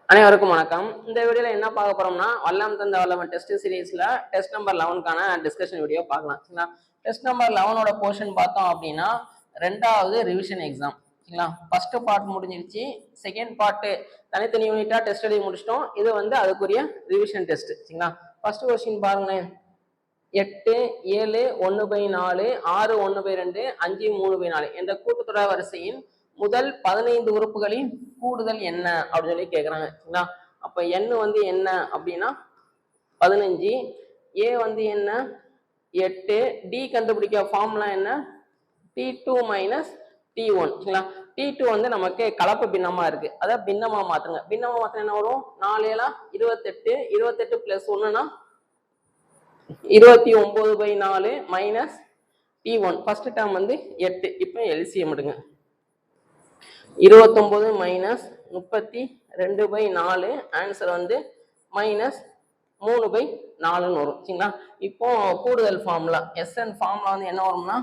அனைவருக்கும் வணக்கம். இந்த வீடியோல என்ன பார்க்க போறோம்னா வல்லம் தந்த வல்லவன் டெஸ்ட் சீரீஸ்ல டெஸ்ட் நம்பர் 11க்கான டிஸ்கஷன் வீடியோ பார்க்கலாம். சரிங்களா? டெஸ்ட் நம்பர் 11ஓட போர்ஷன் பார்த்தோம் அப்படின்னா ரெண்டாவது ரிவிஷன் எக்ஸாம். சரிங்களா? ஃபர்ஸ்ட் பார்ட் முடிஞ்சிருச்சு, செகண்ட் பார்ட் தனித்தனி யூனிட்டா டெஸ்ட் எழுதி முடிச்சிட்டோம். இது வந்து அதுக்குரிய ரிவிஷன் டெஸ்ட். சரிங்களா? ஃபர்ஸ்ட் கொஸ்டின் பாருங்களேன். 8 7 1/4 6 1/2 5 3/4 என்ற கூட்டுத்தொடர் வரிசையின் முதல் 15 உறுப்புகளின் கூடுதல் என்ன அப்படின்னு சொல்லி கேட்குறாங்க. சரிங்களா? அப்போ n வந்து என்ன அப்படின்னா 15, a வந்து என்ன 8, d கண்டுபிடிக்க ஃபார்முலா என்ன t2 மைனஸ் t1. சரிங்களா? t2 வந்து நமக்கு கலப்பு பின்னமா இருக்கு, அதை பின்னமா மாத்துங்க. பின்னமா மாத்திரம் என்ன வரும்? 4 7 28, 28 பிளஸ் 1னா 29/4 மைனஸ் t1. ஃபர்ஸ்ட் டேர்ம் வந்து 8. இப்போ எல்சிஎம் எடுங்க. 29 மைனஸ் 32/4 ஆன்சர் வந்து மைனஸ் 3/4 வரும். சரிங்களா? இப்போ கூடுதல் ஃபார்முலா SN ஃபார்முலா வந்து என்ன வரும்னா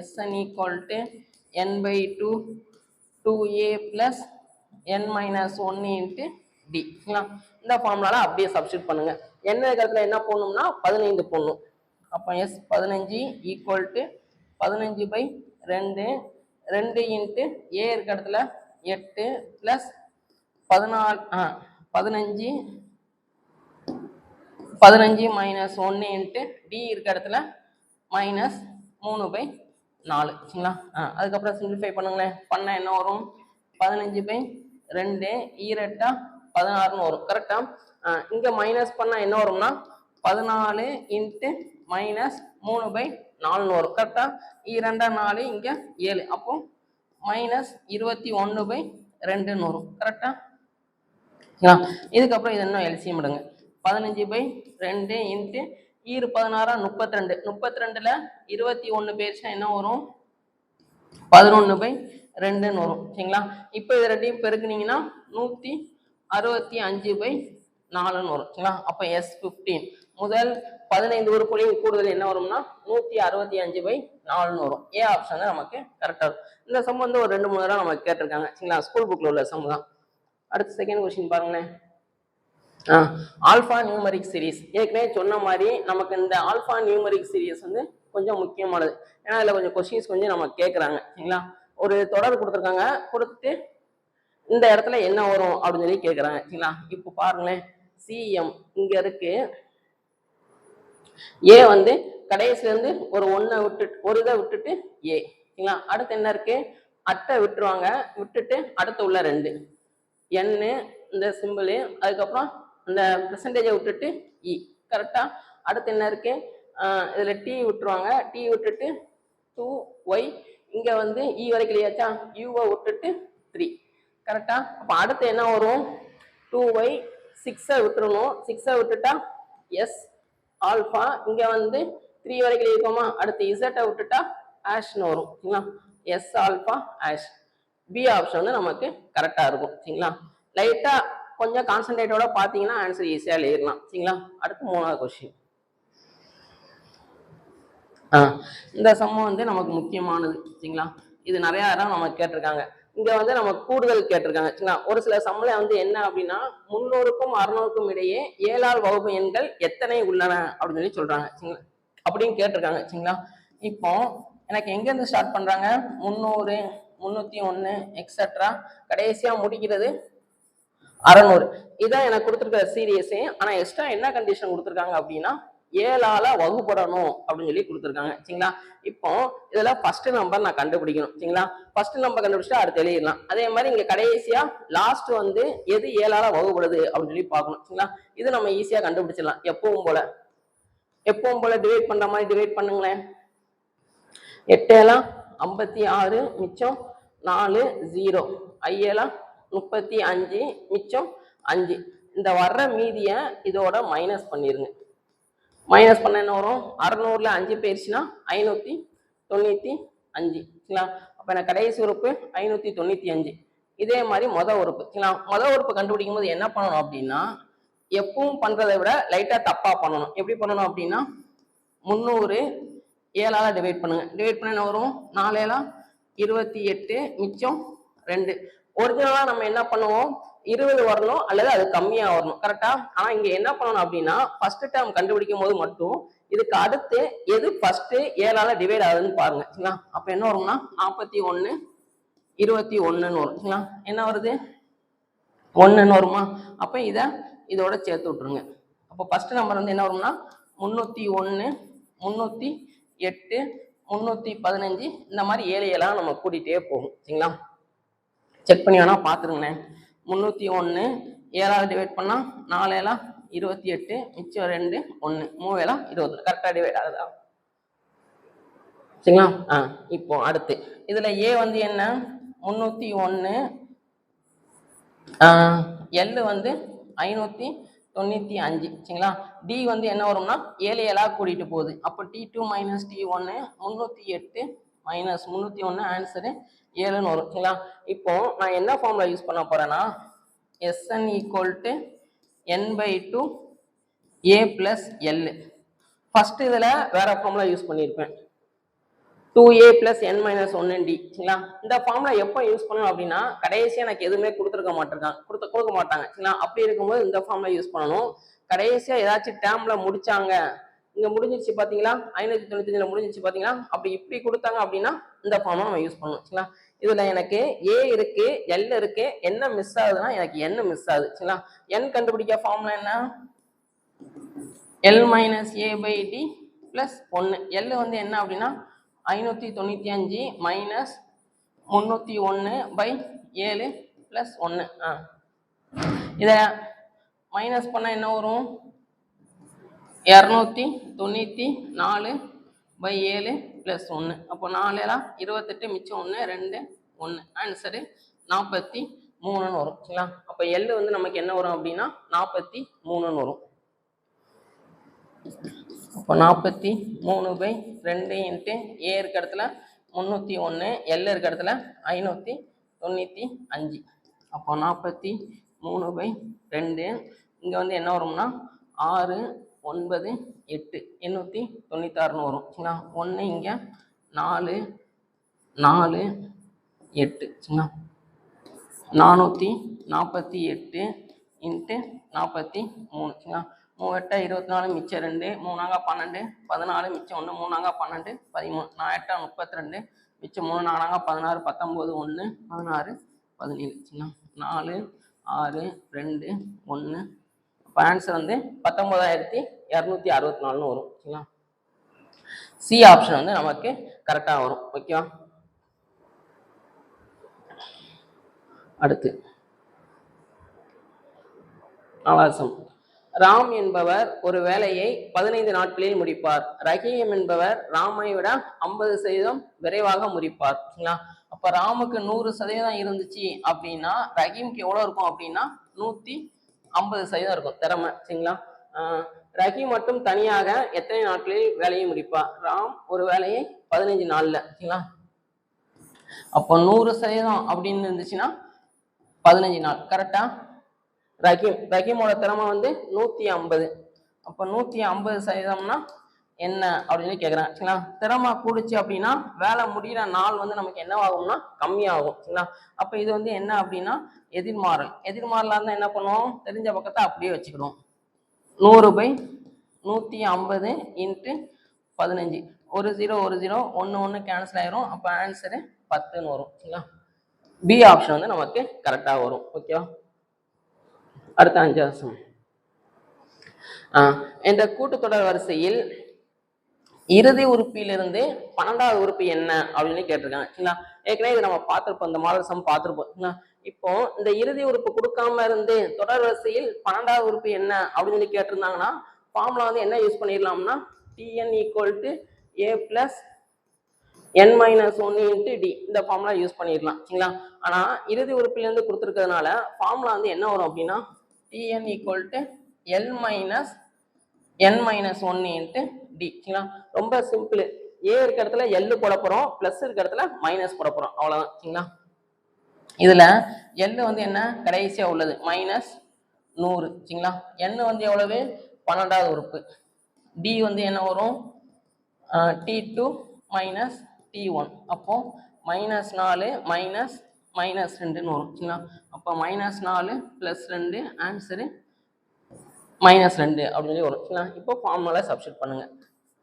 SN equal to n/2 2a plus n minus 1 into D. சரிங்களா? இந்த ஃபார்முலால அப்படியே சப்ஸ்டியூட் பண்ணுங்க. என்ன இடத்துல என்ன போடணும்னா 15 போடணும். அப்போ S15 ஈக்குவல் டு 15/2 2 இன்ட்டு ஏ இருக்க இடத்துல 8 பிளஸ் 15 மைனஸ் 1 இன்ட்டு டி இருக்க இடத்துல மைனஸ் 3/4. சரிங்களா? அதுக்கப்புறம் சிம்பிளிஃபை பண்ணுங்களேன். பண்ண என்ன வரும்? 15/2 ஈரட்டா 16 வரும். கரெக்டா? இங்க மைனஸ் பண்ணா என்ன வரும்னா 14 இன்ட்டு மைனஸ் 3/4 வரும். கரெக்டா? 2 4 இங்க 7, அப்போ மைனஸ் 21/2 வரும். கரெக்டா? இதுக்கப்புறம் இது என்ன எல்சிஎம் எடுங்க. 15/2 இன்ட்டு 16 32, 32ல 21 பேர்ச்சா என்ன வரும்? 11/2 வரும். சரிங்களா? இப்போ இது ரெண்டையும் பெருக்குனீங்கன்னா 165/4 வரும். சரிங்களா? அப்போ S15 முதல் 15 உறுப்புகளின் கூடுதல் என்ன வரும்னா 165/4 வரும். ஏ ஆப்ஷன் தான் நமக்கு கரெக்டா இருக்கும். இந்த சம் வந்து ஒரு 2 3 தடவை நமக்கு கேட்டிருக்காங்க. சரிங்களா? ஸ்கூல் புக்ல உள்ள சம் தான். அடுத்து செகண்ட் கொஸ்டின் பாருங்களேன். Alpha numeric series. ஏற்கனவே சொன்ன மாதிரி நமக்கு இந்த ஆல்பா நியூமரிக் சீரீஸ் வந்து கொஞ்சம் முக்கியமானது. ஏன்னா அதில் கொஞ்சம் கொஸ்டின்ஸ் கொஞ்சம் நம்ம கேட்குறாங்க. சரிங்களா? ஒரு தொடர் கொடுத்துருக்காங்க, கொடுத்துட்டு இந்த இடத்துல என்ன வரும் அப்படின்னு சொல்லி கேட்குறாங்க. சரிங்களா? இப்போ பாருங்களேன், சிஎம் இங்க இருக்கு, ஏ வந்து கடைசில இருந்து ஒரு இதை விட்டுட்டு ஏ. சரிங்களா? அடுத்து என்ன இருக்கு? அட்டை விட்டுருவாங்க, விட்டுட்டு அடுத்து உள்ள 2 n இந்த சிம்பிள், அதுக்கப்புறம் இந்த பெர்சன்டேஜை விட்டுட்டு இ. கரெக்டா? அடுத்து என்ன இருக்கு? இதுல டி விட்டுருவாங்க, டி விட்டுட்டு 2y, இங்க வந்து இ வரைக்கும் இல்லையாச்சா, யூவை விட்டுட்டு 3. கரெக்டா? அப்ப அடுத்து என்ன வரும்? 2y 6 விட்டுறணும், 6 விட்டுட்டா எஸ் ஆல்பா, இங்க வந்து 3 வரைக்கும் இருக்கோமா, அடுத்து இசட்டை விட்டுட்டா ஆஷ்னு வரும். சரிங்களா? எஸ் ஆல்பா ஆஷ். பி ஆப்ஷன் வந்து நமக்கு கரெக்டா இருக்கும். சரிங்களா? லைட்டா கொஞ்சம் கான்சன்ட்ரேட்டோட பாத்தீங்கன்னா ஆன்சர் ஈஸியா எழுதிடலாம். சரிங்களா? அடுத்து 3வது கொஸ்டின். இந்த சம்மம் வந்து நமக்கு முக்கியமானது. சரிங்களா? இது நிறைய இடம் நமக்கு கேட்டிருக்காங்க. இங்க வந்து நமக்கு கூடுதல் கேட்டிருக்காங்க. சரிங்களா? ஒரு சில சம்மல வந்து என்ன அப்படின்னா 300க்கும் 600க்கும் இடையே 7ஆல் வகுப்பு எண்கள் எத்தனை உள்ளன அப்படின்னு சொல்லி சொல்றாங்க. சரிங்களா? அப்படின்னு கேட்டிருக்காங்க. சரிங்களா? இப்போ எனக்கு எங்க இருந்து ஸ்டார்ட் பண்றாங்க? 300 301 எக்ஸெட்ரா, கடைசியா முடிக்கிறது 600. இதான் எனக்கு கொடுத்துருக்கிற சீரியஸே. ஆனா எக்ஸ்ட்ரா என்ன கண்டிஷன் கொடுத்துருக்காங்க அப்படின்னா 7ஆல வகுப்படணும் அப்படின்னு சொல்லி கொடுத்துருக்காங்க. சரிங்களா? இப்போ இதுல ஃபர்ஸ்ட் நம்பர் நான் கண்டுபிடிக்கணும். சரிங்களா? ஃபர்ஸ்ட் நம்பர் கண்டுபிடிச்சா அடுத்து எழுதிடலாம். அதே மாதிரி இங்க கடைசியா லாஸ்ட் வந்து எது 7ஆல வகுப்படுது அப்படின்னு சொல்லி பார்க்கணும். சரிங்களா? இது நம்ம ஈஸியா கண்டுபிடிச்சிடலாம். எப்பவும் போல டிவைட் பண்ற மாதிரி டிவைட் பண்ணுங்களேன். 8 7 56 மிச்சம் 4 0, 5 35 மிச்சம் 5. இந்த வர்ற மீதிய இதோட மைனஸ் பண்ணிருங்க. மைனஸ் பண்ண என்ன வரும்? 600ல 5 போயிடுச்சுன்னா 595. சரிங்களா? அப்ப எனக்கு கடைசி உறுப்பு 595. இதே மாதிரி மொதல் உறுப்பு. சரிங்களா? மொதல் உறுப்பு கண்டுபிடிக்கும் போது என்ன பண்ணணும் அப்படின்னா எப்பவும் பண்றதை விட லைட்டா தப்பா பண்ணணும். எப்படி பண்ணணும் அப்படின்னா 300 7ஆல டிவைட் பண்ணுங்க. டிவைட் பண்ண என்ன வரும்? 4 7 28 மிச்சம் 2. ஒரிஜினலா நம்ம என்ன பண்ணுவோம்? 20 வரணும் அல்லது அது கம்மியா வரணும். கரெக்டா? ஆனா இங்க என்ன பண்ணணும் அப்படின்னா ஃபர்ஸ்ட் டேர்ம் கண்டுபிடிக்கும் போது மட்டும் இதுக்கு அடுத்து எது ஃபர்ஸ்ட் 7ஆல டிவைட் ஆகுதுன்னு பாருங்க. சரிங்களா? அப்ப என்ன வரும்னா 41 21ன்னு வரும். சரிங்களா? என்ன வருது? 1ன்னு வருமா? அப்ப இதோட சேர்த்து விட்டுருங்க. அப்போ ஃபர்ஸ்ட் நம்பர் வந்து என்ன வரும்னா 301 308 315 இந்த மாதிரி 7 7ஆ நம்ம கூட்டிகிட்டே போகும். சரிங்களா? செக் பண்ணி வேணா பார்த்துருங்கண்ணே. 301 7ஆல் டிவைட் பண்ணால் 4 7 28 மிச்சம் 2 1 3 7 21 கரெக்டாக டிவைட் ஆகுதா? சரிங்களா? இப்போ அடுத்து இதில் ஏ வந்து என்ன 301 எல் வந்து 595. சரிங்களா? டி வந்து என்ன வரும்னா 7 7ஆக கூட்டிகிட்டு போகுது. அப்போ T2 minus T1 308 minus 301 answer 7ன்னு வரும். சரிங்களா? இப்போ நான் என்ன ஃபார்முலா யூஸ் பண்ண போறேன்னா Sn equal to n/2 a plus L. First இதில் வேற ஃபார்முலா யூஸ் பண்ணியிருப்பேன் 2a plus n minus 1d. சரிங்களா? இந்த ஃபார்முலா எப்போ யூஸ் பண்ணணும் அப்படின்னா கடைசியாக எனக்கு எதுவுமே கொடுக்க மாட்டாங்க. சரிங்களா? அப்படி இருக்கும்போது இந்த ஃபார்முலா யூஸ் பண்ணணும். கடைசியாக ஏதாச்சும் டேர்ம்ல முடிச்சாங்க, இங்க முடிஞ்சிருச்சு பாத்தீங்களா 595ல முடிஞ்சிருச்சு பாத்தீங்களா, அப்படி இப்படி கொடுத்தாங்க அப்படின்னா இந்த ஃபார்முலா நம்ம யூஸ் பண்ணணும். சரிங்களா? இதுல எனக்கு a இருக்கு l இருக்கு, என்ன மிஸ் ஆகுதுன்னா எனக்கு n மிஸ் ஆகுது. சரிங்களா? n கண்டுபிடிக்க ஃபார்முலா என்ன l minus a by d plus 1. l வந்து என்ன அப்படின்னா 595 மைனஸ் 301 பை 7 பிளஸ் 1. இதை மைனஸ் பண்ண என்ன வரும் 294 பை 7 பிளஸ் 1. அப்போ 4 28 மிச்சம் 1 2 1 ஆன்சரு 43ன்னு வரும். சரிங்களா? அப்போ எல் வந்து நமக்கு என்ன வரும் அப்படின்னா 43ன்னு வரும். அப்போ 43 பை 2 இன்ட்டு ஏ இருக்க இடத்துல 301 எல் இருக்க இடத்துல 595. அப்போ 43 பை 2 இங்கே வந்து என்ன வரும்னா 6 9 8 896ன்னு வரும். சரிங்களா? 1 இங்கே 4 4 8. சரிங்களா? 448 இன்ட்டு 43. சரிங்களா? 3 8 24 மிச்சம் 2 3 12 14 மிச்சம் 1 3 12 13 4 8 32 மிச்சம் 3 4 16 19 1 16 17. சரிங்களா? 4 6 2 1. இப்போ ஆன்சர் வந்து 19264ன்னு வரும். சரிங்களா? சி ஆப்ஷன் வந்து நமக்கு கரெக்டாக வரும். ஓகேவா? அடுத்து 4வது ராம் என்பவர் ஒரு வேலையை 15 நாட்களில் முடிப்பார். ரஹீம் என்பவர் ராமை விட 50% விரைவாக முடிப்பார். சரிங்களா? அப்ப ராமுக்கு 100% இருந்துச்சு அப்படின்னா ரஹீம்க்கு எவ்வளவு இருக்கும் அப்படின்னா 150% இருக்கும் திறமை. சரிங்களா? ரஹீம் மட்டும் தனியாக எத்தனை நாட்களில் வேலையை முடிப்பார்? ராம் ஒரு வேலையை 15 நாள்ல. சரிங்களா? அப்போ 100% அப்படின்னு இருந்துச்சுன்னா 15 நாள் கரெக்டா? ரஹீமோட திறமை வந்து 150. அப்போ 150%னா என்ன அப்படின்னு கேட்குறேன். சரிங்களா? திறமை கூடுச்சு அப்படின்னா வேலை முடிகிற நாள் வந்து நமக்கு என்ன ஆகும்னா கம்மியாகும். சரிங்களா? அப்போ இது வந்து என்ன அப்படின்னா எதிர்மாறல். எதிர்மாறலாக இருந்தால் என்ன பண்ணுவோம், தெரிஞ்ச பக்கத்தை அப்படியே வச்சுக்கிடுவோம். 100 பை 150 இன்ட்டு 15. 1 0 1 0 1 1 கேன்சல் ஆயிரும். அப்போ ஆன்சரு 10ன்னு வரும். சரிங்களா? பி ஆப்ஷன் வந்து நமக்கு கரெக்டாக வரும். ஓகேவா? அடுத்த 5வது இந்த கூட்டுத்தொடர் வரிசையில் இறுதி உறுப்பிலிருந்து 12வது உறுப்பு என்ன அப்படின்னு கேட்டிருக்காங்க. சரிங்களா? ஏற்கனவே இதை நம்ம பார்த்துருப்போம், இந்த மாடல் சம் பார்த்துருப்போம். இப்போ இந்த இறுதி உறுப்பு கொடுக்காம இருந்து தொடர் வரிசையில் 12வது உறுப்பு என்ன அப்படின்னு சொல்லி கேட்டிருந்தாங்கன்னா ஃபார்முலா வந்து என்ன யூஸ் பண்ணிடலாம்னா Tn equal to a plus n minus 1 into d இந்த ஃபார்முலா யூஸ் பண்ணிடலாம். சரிங்களா? ஆனா இறுதி உறுப்பிலிருந்து கொடுத்துருக்கிறதுனால ஃபார்முலா வந்து என்ன வரும் அப்படின்னா Tn equal to l minus n minus 1 into D. சரிங்களா? ரொம்ப சிம்பிள். ஏ இருக்க இடத்துல எல் போட போறோம், பிளஸ் இருக்க இடத்துல மைனஸ் போட போறோம், அவ்வளவுதான். சரிங்களா? இதுல எல் வந்து என்ன கடைசியா உள்ளது மைனஸ் 100. சரிங்களா? n வந்து எவ்வளவு 12வது உறுப்பு. டி வந்து என்ன வரும் T2 மைனஸ் T1. அப்போ -4 மைனஸ் -2ன்னு வரும் சரிங்களா. அப்போ -4 + 2 ஆன்சரு -2 அப்படின்னு சொல்லி வரும் சரிங்களா. இப்போ ஃபார்முலா சப்ஸ்டிட் பண்ணுங்க.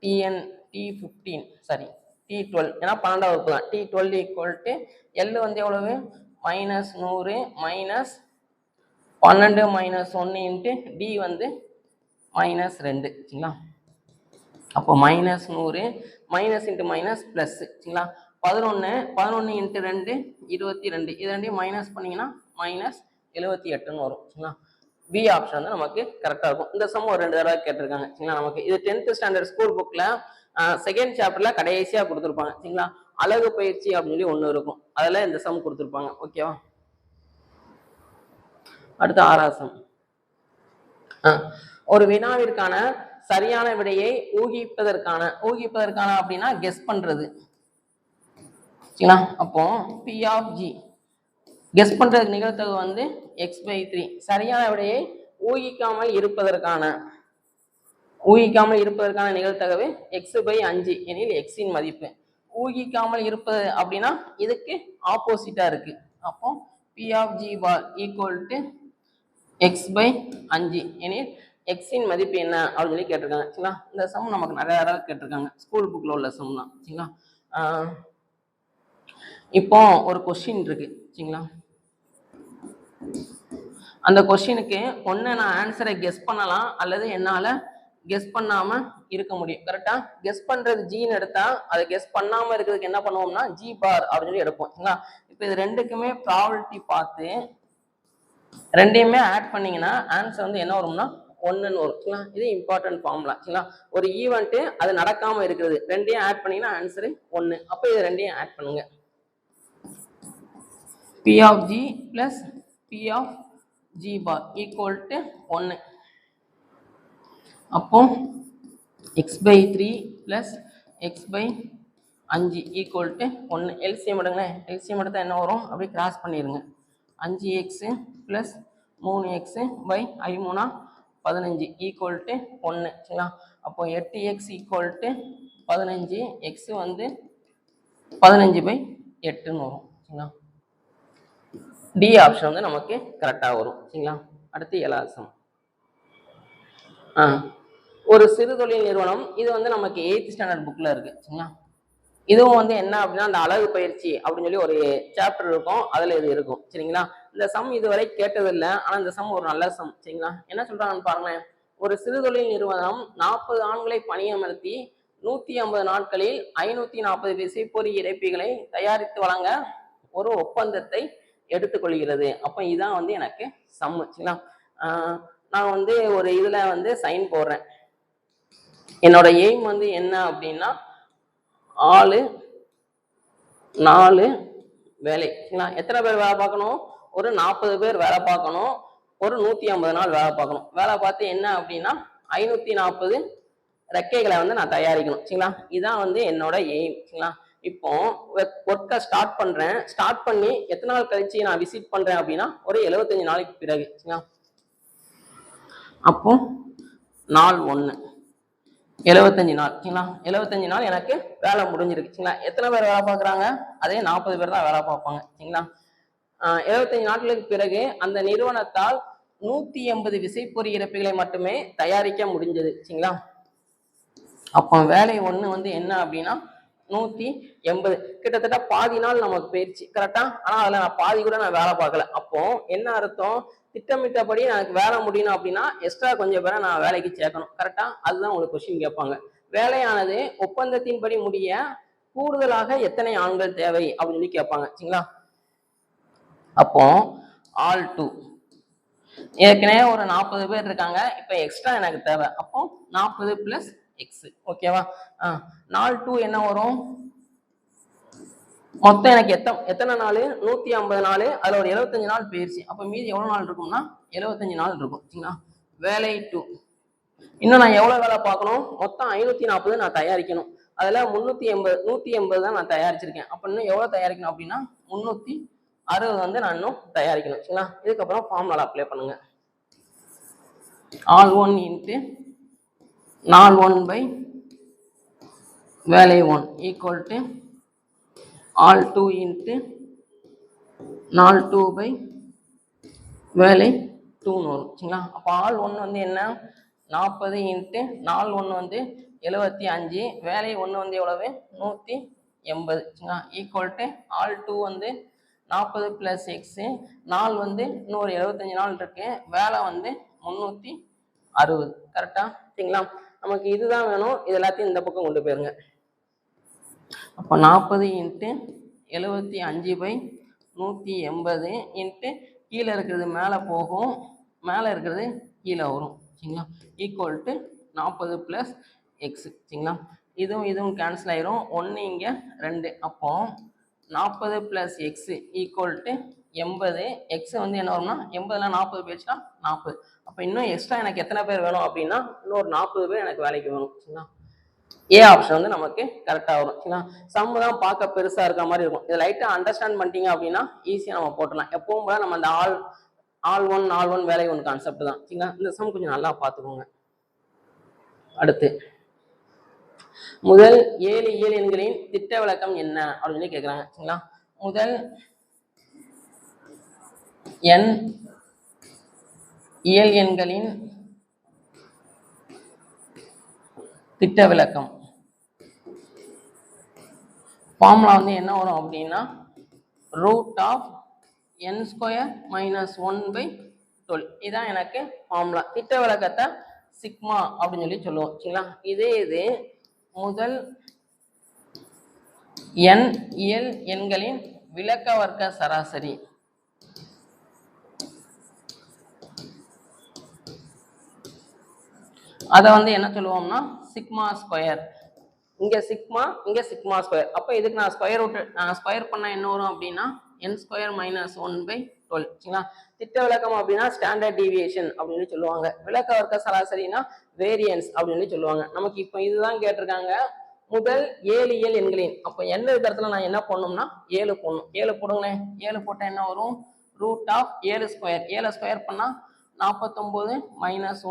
Tn T15 சாரி T12 ஏன்னா 12ஆம் வகுப்பு தான். T12 = L வந்து எவ்வளவு -100 -12 -1 × D வந்து -2 சரிங்களா. அப்போ -100 மைனஸ் இன்ட்டு மைனஸ் ப்ளஸ் சரிங்களா. 11 × 2 22 இது ரெண்டையும் மைனஸ் பண்ணிங்கன்னா -78ன்னு வரும் சரிங்களா. பி ஆப்ஷன் வந்து நமக்கு கரெக்டாக இருக்கும். இந்த சம் ஒரு 2 தடவை கேட்டிருக்காங்க சரிங்களா. நமக்கு இது 10th ஸ்டாண்டர்ட் ஸ்கூல் புக்கில் செகண்ட் சாப்டரில் கடைசியாக கொடுத்துருப்பாங்க சரிங்களா. அழகு பயிற்சி அப்படின்னு சொல்லி ஒன்று இருக்கும், அதில் இந்த சம் கொடுத்துருப்பாங்க. ஓகேவா. அடுத்து 6வது சம். ஒரு வினாவிற்கான சரியான விடையை ஊகிப்பதற்கான அப்படின்னா கெஸ் பண்றது சரிங்களா. அப்போ P of G கெஸ் பண்றது நிகழ்த்தகவு வந்து x/3. சரியான விடையை ஊகிக்காமல் இருப்பதற்கான நிகழ்த்தகவு x/5 எனில் x இன் மதிப்பு. ஊகிக்காமல் இருப்பது அப்படின்னா இதுக்கு ஆப்போசிட்டா இருக்கு. அப்போ P of G bar = x/5 எனில் எக்ஸின் மதிப்பு என்ன அப்படின்னு சொல்லி கேட்டிருக்காங்க சரிங்களா. இந்த சம் நமக்கு நிறைய தடவை கேட்டிருக்காங்க, ஸ்கூல் புக்கில் உள்ள சம் தான் சரிங்களா. இப்போ ஒரு கொஸ்டின் இருக்கு சரிங்களா. அந்த கொஸ்டினுக்கு ஒன்று நான் ஆன்சரை கெஸ் பண்ணலாம் அல்லது என்னால் கெஸ் பண்ணாமல் இருக்க முடியும். கரெக்டாக கெஸ் பண்ணுறது ஜின்னு எடுத்தால் அதை கெஸ் பண்ணாமல் இருக்கிறதுக்கு என்ன பண்ணுவோம்னா G bar அப்படின்னு சொல்லி எடுப்போம் சரிங்களா. இப்போ இது ரெண்டுக்குமே ப்ராபபிலிட்டி பார்த்து ரெண்டையுமே ஆட் பண்ணீங்கன்னா ஆன்சர் வந்து என்ன வரும்னா 1ன்னு வரும் சரிங்களா. இது இம்பார்ட்டன்ட் ஃபார்முலா சரிங்களா. ஒரு ஈவெண்ட்டு அது நடக்காமல் இருக்கிறது, ரெண்டையும் ஆட் பண்ணீங்கன்னா ஆன்சரு 1. அப்போ இது ரெண்டையும் ஆட் பண்ணுங்க. P of G plus P of G bar = 1. அப்போ x/3 plus x/5 = 1. LCM எடுங்களேன். LCM எடுத்தால் என்ன வரும், அப்படியே கிராஸ் பண்ணிடுங்க. 5x plus 3x/i3 15 = 1 சரிங்களா. அப்போ 8x = 15, x வந்து 15/8ன்னு வரும் சரிங்களா. டி ஆப்ஷன் வந்து நமக்கு கரெக்டாக வரும் சரிங்களா. அடுத்து 7வது சம். ஒரு சிறு தொழில் நிறுவனம், இது வந்து நமக்கு 8th ஸ்டாண்டர்ட் புக்கில் இருக்கு சரிங்களா. இதுவும் வந்து என்ன அப்படின்னா அந்த அழகு பயிற்சி அப்படின்னு சொல்லி ஒரு சாப்டர் இருக்கும், அதில் இது இருக்கும் சரிங்களா. இந்த சம் இதுவரை கேட்டதில்லை, ஆனால் இந்த சம் ஒரு நல்ல சம் சரிங்களா. என்ன சொல்றாங்கன்னு பாருங்களேன். ஒரு சிறு தொழில் நிறுவனம் 40 ஆண்களை பணியமர்த்தி 150 நாட்களில் 540 விசைப்பொறி இறைப்பிகளை தயாரித்து வழங்க ஒரு ஒப்பந்தத்தை எடுத்துக்கொள்கிறது. அப்போ இதான் வந்து எனக்கு சம் சரிங்களா. நான் வந்து ஒரு இதுல வந்து சைன் போடுறேன். என்னோட எய்ம் வந்து என்ன அப்படின்னா ஆளு 4 வேலை சரிங்களா. எத்தனை பேர் வேலை பார்க்கணும், ஒரு 40 பேர் வேலை பார்க்கணும், ஒரு 150 நாள் வேலை பார்க்கணும். வேலை பார்த்து என்ன அப்படின்னா 540 ரெக்கைகளை வந்து நான் தயாரிக்கணும் சரிங்களா. இதான் வந்து என்னோட எய்ம் சரிங்களா. இப்போ ஒர்க்கை ஸ்டார்ட் பண்றேன். ஸ்டார்ட் பண்ணி எத்தனை நாள் கழிச்சு நான் விசிட் பண்றேன் அப்படின்னா ஒரு 75 நாளைக்கு பிறகு சரிங்களா. அப்போ நாள் 1 75 நாள் சரிங்களா. 75 நாள் எனக்கு வேலை முடிஞ்சிருக்கு சரிங்களா. எத்தனை பேர் வேலை பார்க்குறாங்க, அதே 40 பேர் தான் வேலை பார்ப்பாங்க சரிங்களா. 75 நாட்களுக்கு பிறகு அந்த நிறுவனத்தால் 180 விசைப்பொறி இறப்பிகளை மட்டுமே தயாரிக்க முடிஞ்சது சரிங்களா. அப்போ வேலை 1 வந்து என்ன அப்படின்னா 180, கிட்டத்தட்ட பாதி நாள் நமக்கு போயிடுச்சு கரெக்டா. ஆனா அதுல நான் பாதி கூட நான் வேலை பார்க்கல. அப்போ என்ன அர்த்தம், திட்டமிட்டபடி எனக்கு வேலை முடியணும் அப்படின்னா எக்ஸ்ட்ரா கொஞ்சம் பேரை நான் வேலைக்கு சேர்க்கணும் கரெக்டா. அதுதான் உங்களுக்கு கொஸ்டின் கேட்பாங்க. வேலையானது ஒப்பந்தத்தின்படி முடிய கூடுதலாக எத்தனை ஆண்கள் தேவை அப்படின்னு சொல்லி கேட்பாங்க சரிங்களா. அப்போ ஆல் 2 ஏற்கனவே ஒரு 40 பேர் இருக்காங்க, இப்போ எக்ஸ்ட்ரா எனக்கு தேவை. அப்போ 40 + x ஓகேவா. நாள் 2 என்ன வரும், மொத்தம் எனக்கு எத்தனை நாள் 150 நாள், அதுல ஒரு 75 நாள் போயிருச்சு. அப்ப மீதி எவ்வளவு நாள் இருக்கும்னா 75 நாள் இருக்கும் சரிங்களா. வேலை 2 இன்னும் நான் எவ்வளவு வேலை பார்க்கணும், மொத்தம் 540 நான் தயாரிக்கணும். அதுல 180 தான் நான் தயாரிச்சிருக்கேன். அப்ப இன்னும் எவ்வளவு தயாரிக்கணும் அப்படின்னா 360 வந்து நான் இன்னும் தயாரிக்கணும் சரிங்களா. இதுக்கப்புறம் ஃபார்முலா அப்ளை பண்ணுங்க. ஆல் 1 இன்ட்டு நாள் 1 வேலை 1 = ஆல் 2 இன்ட்டு நாள் 2 பை வேலை 2ன்னு வரும் சரிங்களா. அப்போ ஆள் 1 வந்து என்ன 40 இன்ட்டு நாள் 1 வந்து 75, வேலை 1 வந்து எவ்வளவு 180 சரிங்களா. ஈக்குவல் டு ஆள் 2 வந்து 40 + எக்ஸு, நாள் வந்து இன்னொரு 75 நாள் இருக்கு, வேலை வந்து 360 கரெக்டா சரிங்களா. நமக்கு இதுதான் வேணும், இது எல்லாத்தையும் இந்த பக்கம் கொண்டு போயிருங்க. அப்போ 40 இன்ட்டு 75/180 இன்ட்டு கீழே இருக்கிறது மேலே போகும், மேலே இருக்கிறது கீழே வரும் சரிங்களா. ஈக்குவல் டு 40 + எக்ஸ் சரிங்களா. இதுவும் கேன்சல் ஆயிரும், 1 இங்கே 2. அப்போ 40 + எக்ஸ் ஈக்குவல் டு 80. எக்ஸ் வந்து என்ன வரும்னா 80ல் 40 போயிடுச்சுன்னா 40. அப்போ இன்னும் எக்ஸ்ட்ரா எனக்கு எத்தனை பேர் வேணும் அப்படின்னா இன்னொரு 40 பேர் எனக்கு வேலைக்கு வேணும் சரிங்களா. ஏ ஆப்ஷன் வந்து நமக்கு கரெக்டாக வரும் சரிங்களா. சம் தான் பார்க்க பெருசாக இருக்க மாதிரி இருக்கும், இதை லைட்டாக அண்டர்ஸ்டாண்ட் பண்ணிட்டீங்க அப்படின்னா ஈஸியாக நம்ம போட்டுடலாம். எப்பவும் போல நம்ம அந்த ஆல் ஒன் வேலை 1 கான்செப்ட் தான் சரிங்களா. இந்த சம் கொஞ்சம் நல்லா பார்த்துக்கோங்க. அடுத்து முதல் 7 இயல் எண்களின் திட்ட விளக்கம் என்ன அப்படின்னு சொல்லி கேட்குறாங்க சரிங்களா. முதல் n இயல் எண்களின் திட்ட விளக்கம் ஃபார்முலா வந்து என்ன வரும் அப்படின்னா √n² - 1/12. இதான் எனக்கு ஃபார்முலா. திட்ட விளக்கத்தை சிக்மா அப்படின்னு சொல்லி சொல்லுவோம் சரிங்களா. இது முதல் n இயல் எண்களின் விளக்க வர்க்க சராசரி. அதை வந்து என்ன சொல்லுவோம்னா சிக்மா ஸ்கொயர். இங்கே சிக்மா, இங்கே சிக்மா ஸ்கொயர். அப்போ இதுக்கு நான் ஸ்கொயர் பண்ண என்ன வரும் அப்படின்னா n² - 1/12 சரிங்களா. திட்ட விளக்கம் அப்படின்னா ஸ்டாண்டர்ட் டீவியேஷன் அப்படின்னு சொல்லுவாங்க, விளக்க வர்க்க சராசரினா வேரியன்ஸ் அப்படின்னு சொல்லுவாங்க. நமக்கு இப்போ இதுதான் கேட்டிருக்காங்க, முதல் 7 இயல் எண்களின். அப்போ என்ன இடத்துல நான் என்ன பண்ணணும்னா 7 போடணும். 7 போடுங்களேன், 7 போட்டால் என்ன வரும் √7². 7 ஸ்கொயர் பண்ணால் 49 -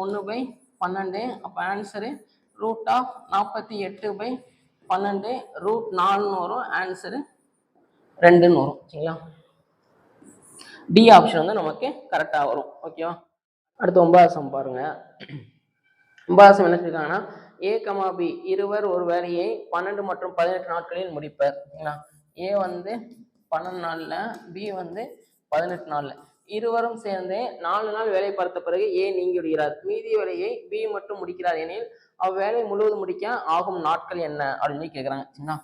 1/12. அப்போ ஆன்சரு √48/12 √4ன்னு வரும், ஆன்சரு 2ன்னு வரும் சரிங்களா. டி ஆப்ஷன் வந்து நமக்கு கரெக்டாக வரும் ஓகேவா. அடுத்து 9வது சம் பாருங்க. 9வது சம் என்ன சொல்லியிருக்காங்கன்னா ஏ கமா பி இருவர் ஒரு வேலையை 12 மற்றும் 18 நாட்களில் முடிப்பர் சரிங்களா. ஏ வந்து 12 நாளில், பி வந்து 18 நாளில். இருவரும் சேர்ந்து 4 நாள் வேலை பார்த்த பிறகு ஏ நீங்கி விடுகிறார், மீதி வேலையை பி மட்டும் முடிக்கிறார் எனில் அவ்வேலை முழுவதும் முடிக்க ஆகும் நாட்கள் என்ன அப்படின்னு கேட்குறாங்க சரிங்களா.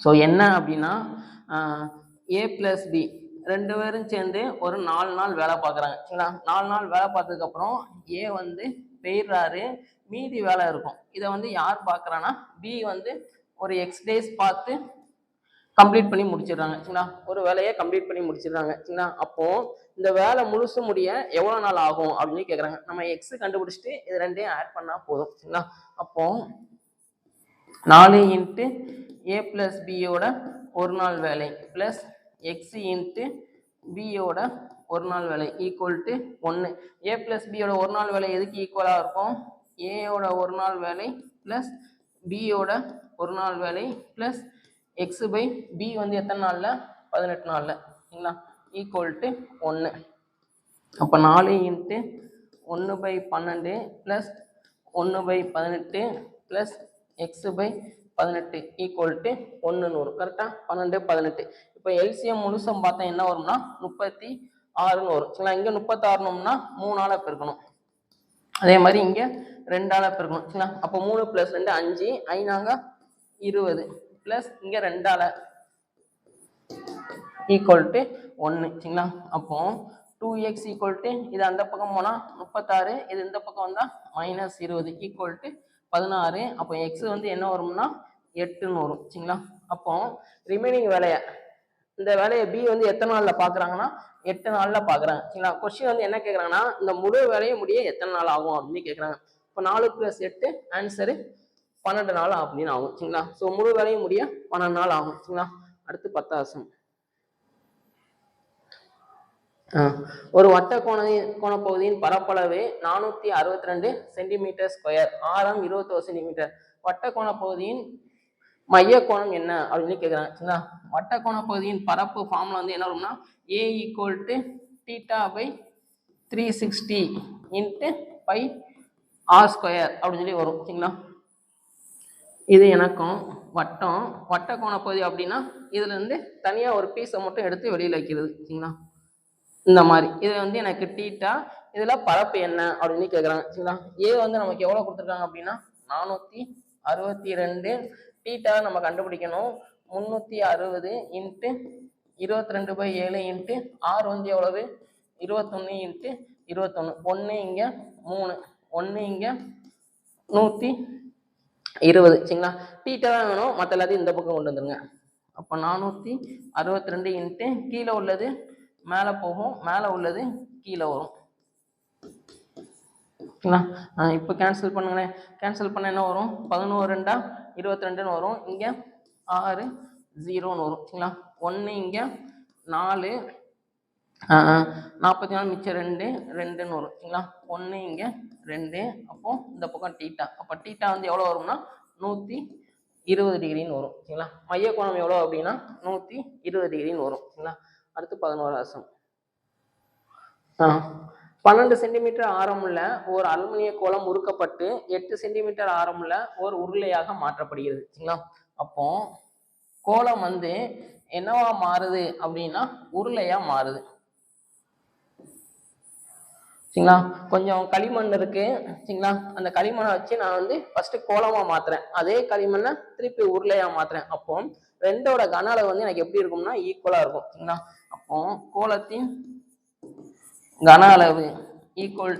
ஸோ என்ன அப்படின்னா ஏ + பி 2 பேரும் சேர்ந்து ஒரு 4 நாள் வேலை பார்க்குறாங்க சரிங்களா. 4 நாள் வேலை பார்த்ததுக்கப்புறம் ஏ வந்து போயிடுறாரு, மீதி வேலை இருக்கும். இதை வந்து யார் பார்க்குறான்னா பி வந்து ஒரு எக்ஸ் டேஸ் பார்த்து கம்ப்ளீட் பண்ணி முடிச்சிடுறாங்க சரிங்களா. ஒரு வேலையை கம்ப்ளீட் பண்ணி முடிச்சிடுறாங்க சரிங்களா. அப்போ இந்த வேலை முழுசு முடிய எவ்வளோ நாள் ஆகும் அப்படின்னு கேட்குறாங்க. நம்ம எக்ஸ் கண்டுபிடிச்சிட்டு இது ரெண்டையும் ஆட் பண்ணால் போதும் சரிங்களா. அப்போ 4 இன்ட்டு ஏ + பியோட ஒரு நாள் வேலை ப்ளஸ் எக்ஸ் இன்ட்டு பியோட ஒரு நாள் வேலை ஈக்குவல் டு 1. ஏ + பியோட ஒரு நாள் வேலை எதுக்கு ஈக்குவலாக இருக்கும், ஏயோட ஒரு நாள் வேலை ப்ளஸ் பியோட ஒரு நாள் வேலை ப்ளஸ் x/b வந்து எத்தனை நாளில் 18 நாளில் சரிங்களா, ஈக்குவல் டு 1. அப்போ 4 into 1/12 plus 1/18 plus x/18 equal to 1ன்னு வரும் கரெக்டாக. 12 18. இப்போ எல்சிஎம் முழுசம் பார்த்தா என்ன வரும்னா 36ன்னு வரும் சரிங்களா. இங்கே 36னா 3ஆல் பெருக்கணும், அதே மாதிரி இங்கே 2ஆல் பெருக்கணும் சரிங்களா. அப்போ 3 + 2 5, 5 20 ப்ளஸ் இங்கே 2ஆல் ஈக்குவல் டு 1 சரிங்களா. அப்போ 2x ஈக்குவல் டு இது அந்த பக்கம் போனால் 36, இது இந்த பக்கம் வந்தால் -20 ஈக்குவல் டு 16. அப்போ எக்ஸ் வந்து என்ன வரும்னா 8ன்னு வரும் சரிங்களா. அப்போ ரிமைனிங் வேலையை, இந்த வேலையை பி வந்து எத்தனை நாளில் பார்க்குறாங்கன்னா 8 நாளில் பார்க்குறாங்க சரிங்களா. கொஸ்டின் வந்து என்ன கேட்குறாங்கன்னா இந்த முழு வேலையை முடிய எத்தனை நாள் ஆகும் அப்படின்னு கேட்குறாங்க. இப்போ 4 + 8 ஆன்சரு 12 நாள் அப்படின்னு ஆகும் சரிங்களா. ஸோ முழு வேலையும் முடிய 12 நாள் ஆகும் சரிங்களா. அடுத்து 10வது சம். ஒரு வட்ட கோணப்பகுதியின் பரப்பளவு 462 சென்டிமீட்டர் ஸ்கொயர், ஆரம் 21 சென்டிமீட்டர். வட்ட கோணப்பகுதியின் மைய கோணம் என்ன அப்படின்னு கேட்குறாங்க சரிங்களா. வட்டக்கோண பகுதியின் பரப்பு ஃபார்முலா வந்து என்ன வரும்னா A = θ/360 × πr² அப்படின்னு சொல்லி வரும் சரிங்களா. இது எனக்கும் வட்டம் வட்டக்கோண பகுதி அப்படின்னா இதுல இருந்து தனியா ஒரு பீஸை மட்டும் எடுத்து வெளியில வைக்கிறது சரிங்களா. இந்த மாதிரி இது வந்து எனக்கு தீட்டா, இதுல பரப்பு என்ன அப்படின்னு கேட்குறாங்க சரிங்களா. ஏ வந்து நமக்கு எவ்வளவு கொடுத்துருக்காங்க அப்படின்னா 462. தீட்டா நம்ம கண்டுபிடிக்கணும் 360 × 22/7 × r வந்து எவ்வளவு 21 × 21. 1 இங்க 3, 1 இங்க 120 சரிங்களா. தீட்டா தான் வேணும், மற்ற எல்லாத்தையும் இந்த பக்கம் கொண்டு வந்துருங்க. அப்போ 462 × கீழே உள்ளது மேலே போகும், மேலே உள்ளது கீழே வரும். இப்போ கேன்சல் பண்ணுங்களேன். கேன்சல் பண்ண என்ன வரும் 11 2 22ன்னு வரும். இங்கே 6 0ன்னு வரும் சரிங்களா. 1 இங்கே 4 44 மிச்சம் 2 2ன்னு வரும் சரிங்களா. 1 இங்கே 2. அப்போ இந்த பக்கம் தீட்டா, அப்போ தீட்டா வந்து எவ்வளோ வரும்னா 120 டிகிரின்னு வரும் சரிங்களா. மைய கோணம் எவ்வளோ அப்படின்னா 120 டிகிரின்னு வரும் சரிங்களா. அடுத்து 11வது சம். 12 சென்டிமீட்டர் ஆரமுள்ள ஒரு அலுமினிய கோளம் உருக்கப்பட்டு 8 சென்டிமீட்டர் ஆரமுள்ள ஒரு உருளையாக மாற்றப்படுகிறது சரிங்களா. அப்போ கோளம் வந்து என்னவா மாறுது அப்படின்னா உருளையா மாறுது சரிங்களா. கொஞ்சம் களிமண் இருக்கு சரிங்களா. அந்த களிமண்ணை வச்சு நான் வந்து ஃபர்ஸ்ட் கோலமா மாத்துறேன், அதே களிமண்ணை திருப்பி உருளையா மாத்துறேன். அப்போ ரெண்டோட கன அளவு வந்து எனக்கு எப்படி இருக்கும்னா ஈக்குவலா இருக்கும் சரிங்களா. அப்போ கோலத்தின் கன அளவு ஈக்குவல்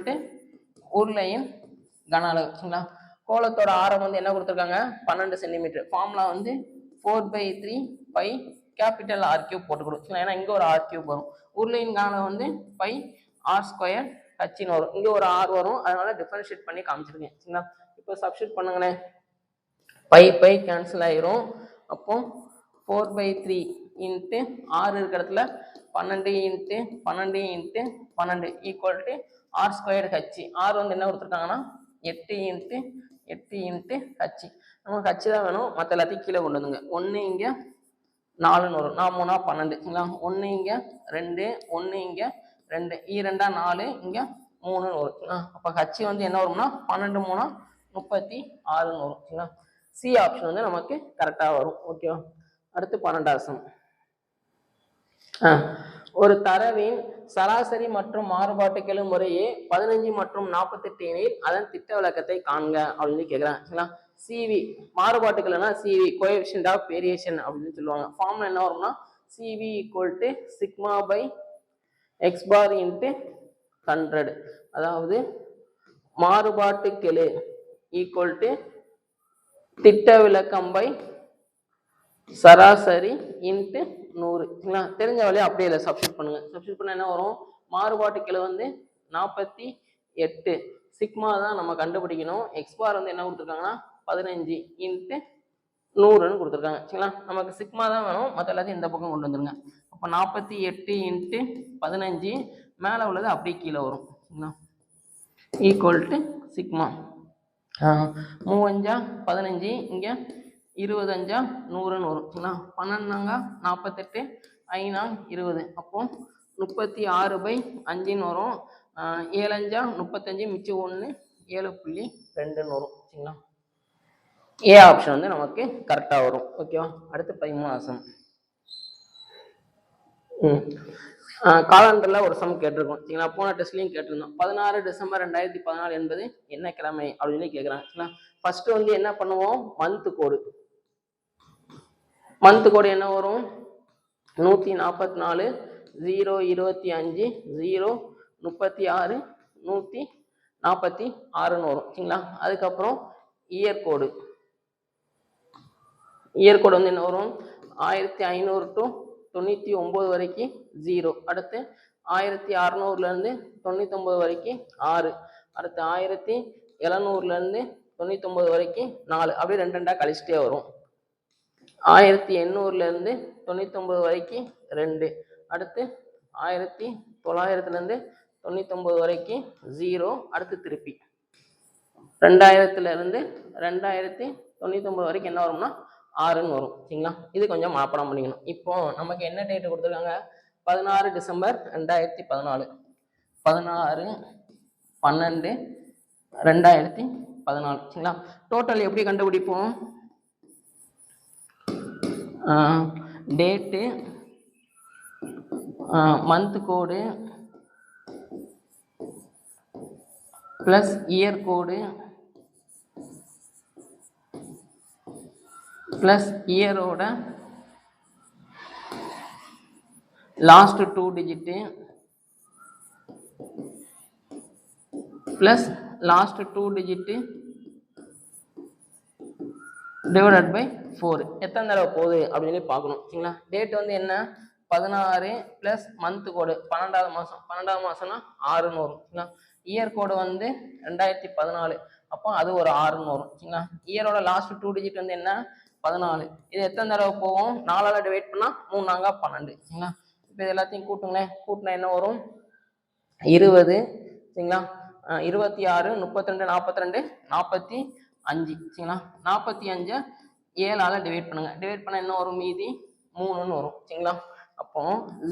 உருளையின் கன அளவு சரிங்களா. கோலத்தோட ஆரம் வந்து என்ன கொடுத்துருக்காங்க 12 சென்டிமீட்டர். ஃபார்முலா வந்து 4/3 πr³ போட்டுக்கணும் சரிங்களா. ஏன்னா இங்க ஒரு r³ வரும். உருளையின் கன அளவு வந்து πr² ஹச்சின்னு வரும். இங்க ஒரு r வரும், அதனால டிஃபரன்ஷியேட் பண்ணி காமிச்சிருக்கேன் சரிங்களா. இப்போ சப்ஸ்டிட் பண்ணுங்களேன். π கேன்சல் ஆயிரும். அப்போ 4/3 × r இருக்கிற இடத்துல 12 × 12 × 12 ஈக்குவல் r² ஹச். r வந்து என்ன கொடுத்துருக்காங்கன்னா 8 × 8 × ஹச். நமக்கு ஹச் தான் வேணும், மற்ற எல்லாத்தையும் கீழே கொண்டு வந்துங்க. 1 இங்க 4ன்னு வரும், 4 3 12 சரிங்களா. 1 இங்க 2, 1 இங்க 2, 2 4, இங்க 3ன்னு வரும். அப்போ ஹச் வந்து என்ன வரும்னா 12 3 36ன்னு வரும் சரிங்களா. சி ஆப்ஷன் வந்து நமக்கு கரெக்டா வரும். ஓகேவா. அடுத்து 12வது சம். ஒரு தரவின் சராசரி மற்றும் மாறுபாட்டு கெழு முறையே 15 மற்றும் 48 எனில் அதன் திட்ட விளக்கத்தை காண்க அப்படின்னு கேட்குறாங்க சரிங்களா. சிவி மாறுபாட்டுகள்னா சிவி கோஎஃபிஷியன்ட் ஆஃப் வேரியேஷன் அப்படின்னு சொல்லுவாங்க. ஃபார்முலா என்ன வரும்னா சிவி = σ/x bar × 100. அதாவது மாறுபாட்டு கெழு = திட்ட விலக்கம் சராசரி × 100 சரிங்களா. தெரிஞ்ச வழியா அப்படியே இல்லை சப்ஸ்டிட் பண்ணுங்க. சப்ஸ்டிட் பண்ண என்ன வரும் மாறுபாட்டு கெழு வந்து 48 சிக்மா தான் நம்ம கண்டுபிடிக்கணும். எக்ஸ் பார் வந்து என்ன கொடுத்துருக்காங்கன்னா 15 × 100ன்னு கொடுத்துருக்காங்க சரிங்களா. நமக்கு சிக்மா தான் வேணும், மற்ற எல்லாத்தையும் இந்த பக்கம் கொண்டு வந்துருங்க. அப்போ 48 × 15 மேலே உள்ளது அப்படியே கீழே வரும் சரிங்களா. ஈக்குவல் சிக்மா 3 5 15 இங்கே 25 100ன்னு வரும் சரிங்களா. 12 48 5 20. அப்போ 36/5ன்னு வரும். 7 5 35 மிச்சம் 1 7.2ன்னு வரும் சரிங்களா. ஏ ஆப்ஷன் வந்து நமக்கு கரெக்டா வரும். ஓகேவா. அடுத்து 13வது சம். காலண்டர்ல ஒரு சம் கேட்டிருக்கோம் சரிங்களா. போன டெஸ்ட்லயும் கேட்டிருந்தோம். 16 டிசம்பர் 2014 என்பது என்ன கிழமை அப்படின்னு கேட்குறாங்க சரிங்களா. ஃபர்ஸ்ட் வந்து என்ன பண்ணுவோம் மந்த் கோடு. மந்த் கோடு என்ன வரும் 144 0 25 0 36 146ன்னு வரும் சரிங்களா. அதுக்கப்புறம் இயர் கோடு. இயர் கோடு வந்து என்ன வரும் 1500 to 99 வரைக்கும் 0. அடுத்து 1600 இருந்து 99 வரைக்கும் 6. அடுத்து 1700 இருந்து 99 வரைக்கும் 4. அப்படியே 2 2 கழிச்சிட்டே வரும். 1800 இருந்து 99 வரைக்கும் 2. அடுத்து 1900 இருந்து 99 வரைக்கும் 0. அடுத்து திருப்பி 2000 இருந்து 2099 வரைக்கும் என்ன வரும்னா 6ன்னு வரும். சரிங்களா? இது கொஞ்சம் மனப்பாடம் பண்ணிக்கணும். இப்போ நமக்கு என்ன டேட் கொடுத்துருக்காங்க? 16 டிசம்பர் 2014. 16/12/2014. சரிங்களா? டோட்டல் எப்படி கண்டுபிடிப்போம்? Date, month code plus year code plus இயரோட last 2 digit plus last 2 digit divided by 4. எத்தனை தடவை போகுது அப்படின்னு பார்க்கணும். சரிங்களா? டேட் வந்து என்ன? 16 ப்ளஸ் மந்த் கோடு 12வது மாதம். 12வது மாதம்னா 6ன்னு வரும். சரிங்களா? இயர் கோடு வந்து 2014. அப்போ அது ஒரு 6ன்னு வரும். சரிங்களா? இயரோட லாஸ்ட் 2 டிஜிட் வந்து என்ன? 14. இது எத்தனை தடவை போகும்? 4ஆல் டிவைட் பண்ணால் 3 4 12. சரிங்களா? இப்போ இது எல்லாத்தையும் கூட்டுங்களேன். கூட்டினா என்ன வரும்? 20. சரிங்களா? 26 32 42 45. சரிங்களா? 45 7ஆல் டிவைட் பண்ணுங்க. டிவைட் பண்ணால் என்ன வரும்? மீதி 3ன்னு வரும். சரிங்களா? அப்போ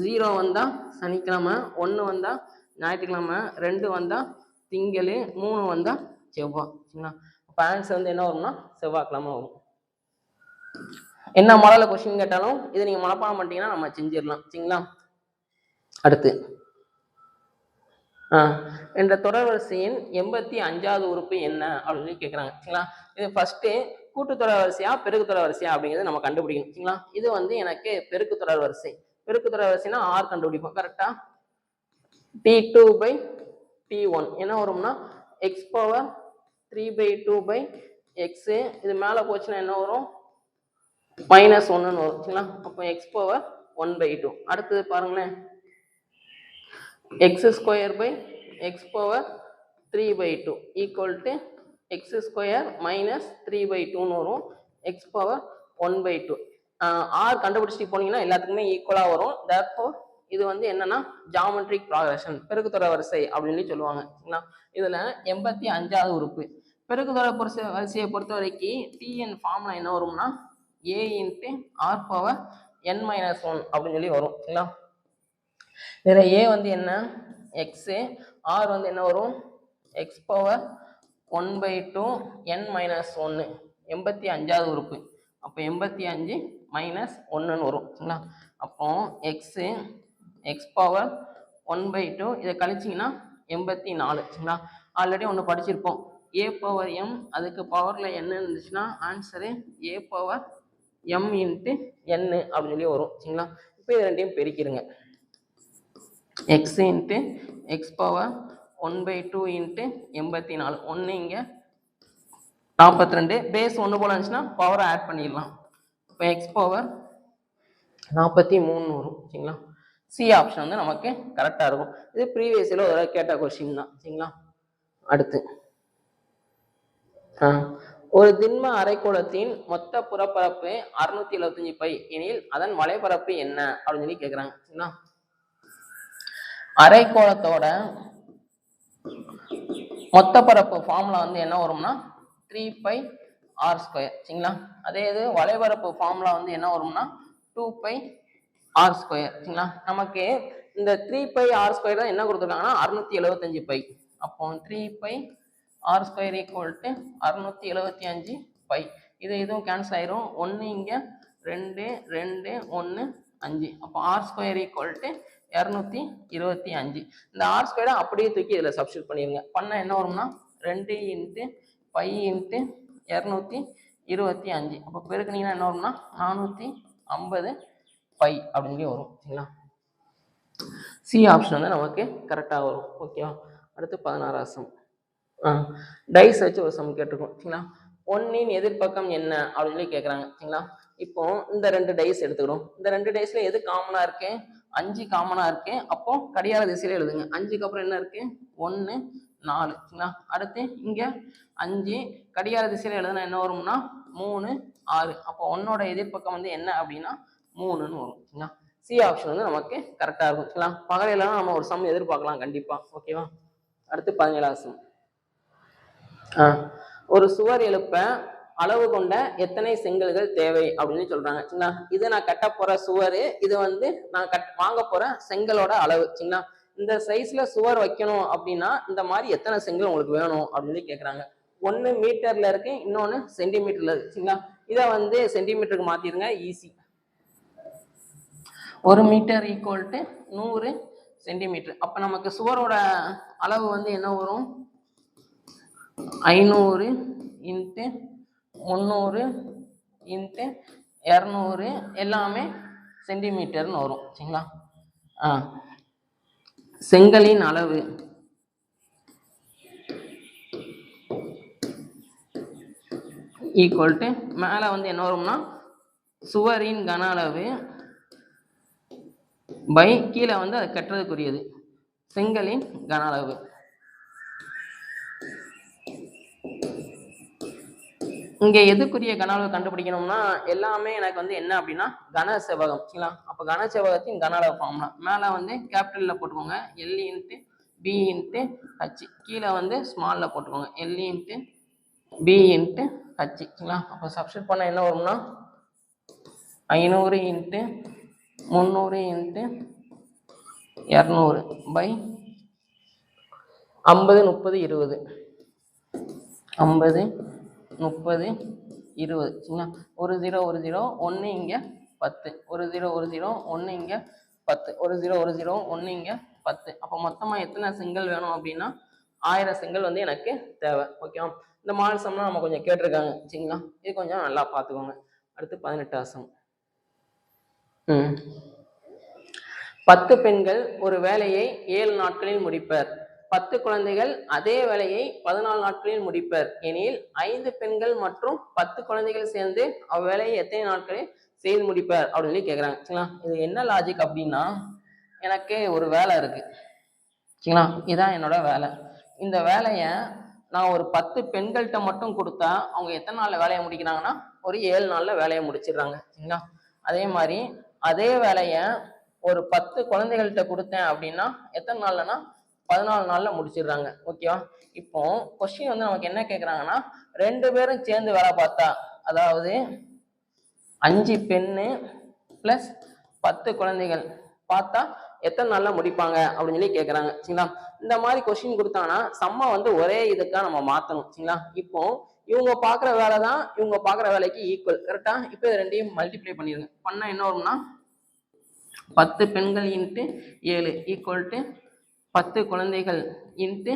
0 வந்தால் சனிக்கிழமை, 1 வந்தால் ஞாயிற்றுக்கிழமை, 2 வந்தால் திங்கள், 3 வந்தால் செவ்வாய். சரிங்களா? அப்போ ஆன்சர் வந்து என்ன வரும்னா செவ்வாய்க்கிழமை வரும். என்ன மாடலில் கொஸ்டின் கேட்டாலும் இதை நீங்கள் மனப்பாடம் பண்ணிட்டீங்கன்னா நம்ம செஞ்சிடலாம். சரிங்களா? அடுத்து என்ற தொடர்வரிசையின் 85வது உறுப்பு என்ன அப்படின்னு கேட்குறாங்க. சரிங்களா? இது ஃபர்ஸ்ட்டு கூட்டு தொடர் வரிசையா பெருக்கு தொடர் வரிசையா அப்படிங்கிறது நம்ம கண்டுபிடிக்கணும். சரிங்களா? இது வந்து எனக்கு பெருக்கு தொடர் வரிசை. பெருக்கு தொடர் வரிசைனா ஆர் கண்டுபிடிப்போம். கரெக்டா? T2 by T1 என்ன வரும்னா எக்ஸ் பவர் 3/2 by எக்ஸ். இது மேலே போச்சுன்னா என்ன வரும்? -1ன்னு வரும். சரிங்களா? அப்போ எக்ஸ் பவர் 1/2. அடுத்தது பாருங்களேன், x square by x power 3/2 equal to x square minus 3/2ன்னு வரும். x power 1/2. ஆர் கண்டுபிடிச்சிட்டு போனீங்கன்னா எல்லாத்துக்குமே ஈக்குவலாக வரும். therefore இது வந்து என்னன்னா ஜாமெட்ரிக் ப்ராக்ரஷன், பெருக்கு தொடர் வரிசை அப்படின்னு சொல்லுவாங்க. சரிங்களா? இதில் 85வது உறுப்பு பெருக்கு தொடர் வரிசையை பொறுத்த வரைக்கும் டிஎன் ஃபார்முலா என்ன வரும்னா a × r பவர் n-1 அப்படின்னு சொல்லி வரும். சரிங்களா? வேற a வந்து என்ன? எக்ஸு. ஆர் வந்து என்ன வரும்? X power 1/2 n-1. 85வது உறுப்பு. அப்போ 85 -1ன்னு வரும். சரிங்களா? அப்போ எக்ஸு எக்ஸ் பவர் 1/2 இதை கழிச்சிங்கன்னா 84. சரிங்களா? ஆல்ரெடி ஒன்று படிச்சிருப்போம். a பவர் m அதுக்கு பவரில் என்ன இருந்துச்சுன்னா answer a power m × n அப்படின்னு சொல்லி வரும். சரிங்களா? இப்போ இது ரெண்டையும் பெருக்கிடுங்க. x × x power 1/2 × 84. 1 இங்கே 42. பேஸ் 1 போல இருந்துச்சுன்னா பவரை ஆட் பண்ணிடலாம். இப்போ எக்ஸ் பவர் 43 வரும். சரிங்களா? சி ஆப்ஷன் வந்து நமக்கு கரெக்டாக இருக்கும். இது ப்ரீவியஸில் ஒரு கேட்ட கொஸ்டின் தான். சரிங்களா? அடுத்து ஒரு திண்ம அரைக்கோளத்தின் மொத்த புறப்பரப்பு 675 பை எனில் அதன் வலைப்பரப்பு என்ன அப்படின்னு சொல்லி கேட்குறாங்க. சரிங்களா? அரைக்கோளத்தோட மொத்த பரப்பு ஃபார்முலா வந்து என்ன வரும்னா 3πr². சரிங்களா? அதே இது வலைபரப்பு ஃபார்முலா வந்து என்ன வரும்னா 2πr². சரிங்களா? நமக்கு இந்த 3πr² தான் என்ன கொடுத்துருக்காங்கன்னா 675 பை. அப்போ 3πr² = 675 பை. இதுவும் கேன்சல் ஆயிரும். 1 இங்கே 2 2 1 5. அப்போ r² = 225. இந்த r² அப்படியே தூக்கி இதில் சப்ஸ்டியூட் பண்ணிடுங்க. பண்ணால் என்ன வரும்னா 2 × π × 225. அப்போ பெருக்குனீங்கன்னா என்ன வரும்னா 450 பை அப்படின்னு வரும். சரிங்களா? சி ஆப்ஷன் வந்து நமக்கு கரெக்டாக வரும். ஓகேவா? அடுத்து 16வது சம். டைஸ் வச்சு ஒரு சம் கேட்டிருக்கோம். சரிங்களா? 1இன் எதிர்பக்கம் என்ன அப்படின்னு சொல்லி கேட்குறாங்க. சரிங்களா? இப்போ இந்த 2 டைஸ் எடுத்துக்கிறோம். இந்த 2 டைஸ்ல எது காமனாக இருக்கு? 5 காமனாக இருக்கு. அப்போ கடிகார திசையில் எழுதுங்க. 5க்கு அப்புறம் என்ன இருக்கு? 1 4. சரிங்களா? அடுத்து இங்கே 5 கடிகார திசையில் எழுதுனா என்ன வரும்னா 3 6. அப்போ 1ஓட எதிர்பக்கம் வந்து என்ன அப்படின்னா 3ன்னு வரும். சரிங்களா? சி ஆப்ஷன் வந்து நமக்கு கரெக்டாக இருக்கும். சரிங்களா? பகலையில நம்ம ஒரு சம் எதிர்பார்க்கலாம் கண்டிப்பாக. ஓகேவா? அடுத்து 17வது சம். ஒரு சுவர் எழுப்ப அளவு கொண்ட எத்தனை செங்கல்கள் தேவை அப்படின்னு சொல்றாங்க சரிங்களா. இது நான் கட்ட போற சுவர், இது வந்து நான் வாங்க போற செங்கலோட அளவு சரிங்களா. இந்த சைஸ்ல சுவர் வைக்கணும் அப்படின்னா இந்த மாதிரி எத்தனை செங்கல் உங்களுக்கு வேணும் அப்படின்னு கேட்குறாங்க. 1 மீட்டர்ல இருக்கு, இன்னொன்னு சென்டிமீட்டர்ல இருக்கு சரிங்களா. இதை வந்து சென்டிமீட்டருக்கு மாத்திருங்க, easy. 1 metre equal to 100 centimetre. அப்ப நமக்கு சுவரோட அளவு வந்து என்ன வரும், 500 இன்ட்டு 300 இன்ட்டு 200 எல்லாமே சென்டிமீட்டர்னு வரும் சரிங்களா. செங்கலின் அளவு ஈக்குவல் டு மேலே வந்து என்ன வரும்னா சுவரின் கன அளவு பை கீழே வந்து அது கட்டுறதுக்குரியது செங்கலின் கன அளவு. இங்க எதுக்குரிய கன அளவு கண்டுபிடிக்கணும்னா எல்லாமே எனக்கு வந்து என்ன அப்படின்னா கன செவ்வகம் சரிங்களா. அப்ப கன செவ்வகத்தின் கன அளவு ஃபார்முலா மேல வந்து கேபிட்டல்ல போட்டுக்கோங்க, L into B into H, கீழே வந்து ஸ்மால்ல போட்டுக்கோங்க, L into B into H சரிங்களா. அப்போ சப்ஸ்டிட் பண்ண என்ன வரும்னா 500 இன்ட்டு 300 இன்ட்டு 200 பை 50 30 20 50 30 20 சரிங்களா. 1 0 1 0 1 இங்க 10, 1 0 1 0 1 இங்க 10, 1 0 1 0 1 இங்க 10. அப்போ மொத்தமா எத்தனை செங்கல் வேணும் அப்படின்னா 1000 செங்கல் வந்து எனக்கு தேவை. ஓகேவா. இந்த மாடல் சம்லாம் நம்ம கொஞ்சம் கேட்டிருக்காங்க சரிங்களா. இது கொஞ்சம் நல்லா பார்த்துக்கோங்க. அடுத்து 18 சம். 10 பெண்கள் ஒரு வேலையை 7 நாட்களில் முடிப்பர், 10 குழந்தைகள் அதே வேலையை 14 நாட்களில் முடிப்பர் எனில் 5 பெண்கள் மற்றும் 10 குழந்தைகள் சேர்ந்து அவ்வேலையை எத்தனை நாட்களில் செய்து முடிப்பர் அப்படின்னு சொல்லி கேட்குறாங்க சரிங்களா. இது என்ன லாஜிக் அப்படின்னா, எனக்கு ஒரு வேலை இருக்கு சரிங்களா, இதுதான் என்னோட வேலை. இந்த வேலையை நான் ஒரு 10 பெண்கள்கிட்ட மட்டும் கொடுத்தா அவங்க எத்தனை நாள்ல வேலையை முடிக்கிறாங்கன்னா ஒரு 7 நாள்ல வேலையை முடிச்சிடுறாங்க சரிங்களா. அதே மாதிரி அதே வேலையை ஒரு 10 குழந்தைகள்கிட்ட கொடுத்தேன் அப்படின்னா எத்தனை நாள்லன்னா 14 நாள்ல முடிச்சிடுறாங்க. ஓகேவா. இப்போ கொஸ்டின் வந்து நமக்கு என்ன கேட்குறாங்கன்னா 2 பேரும் சேர்ந்து வேலை பார்த்தா, அதாவது 5 பெண்ணு பிளஸ் 10 குழந்தைகள் பார்த்தா எத்தனை நாள்ல முடிப்பாங்க அப்படின்னு சொல்லி கேட்குறாங்க சரிங்களா. இந்த மாதிரி கொஸ்டின் கொடுத்தாங்கன்னா சம்மா வந்து ஒரே இதுக்காக நம்ம மாற்றணும் சரிங்களா. இப்போ இவங்க பார்க்குற வேலை தான் இவங்க பார்க்குற வேலைக்கு ஈக்குவல் கரெக்டா. இப்போ இது ரெண்டையும் மல்டிப்ளை பண்ணிடுங்க. பண்ணா என்ன வரும்னா 10 பெண்கள் இன்ட்டு 7 ஈக்குவல் டு 10 குழந்தைகள் இன்ட்டு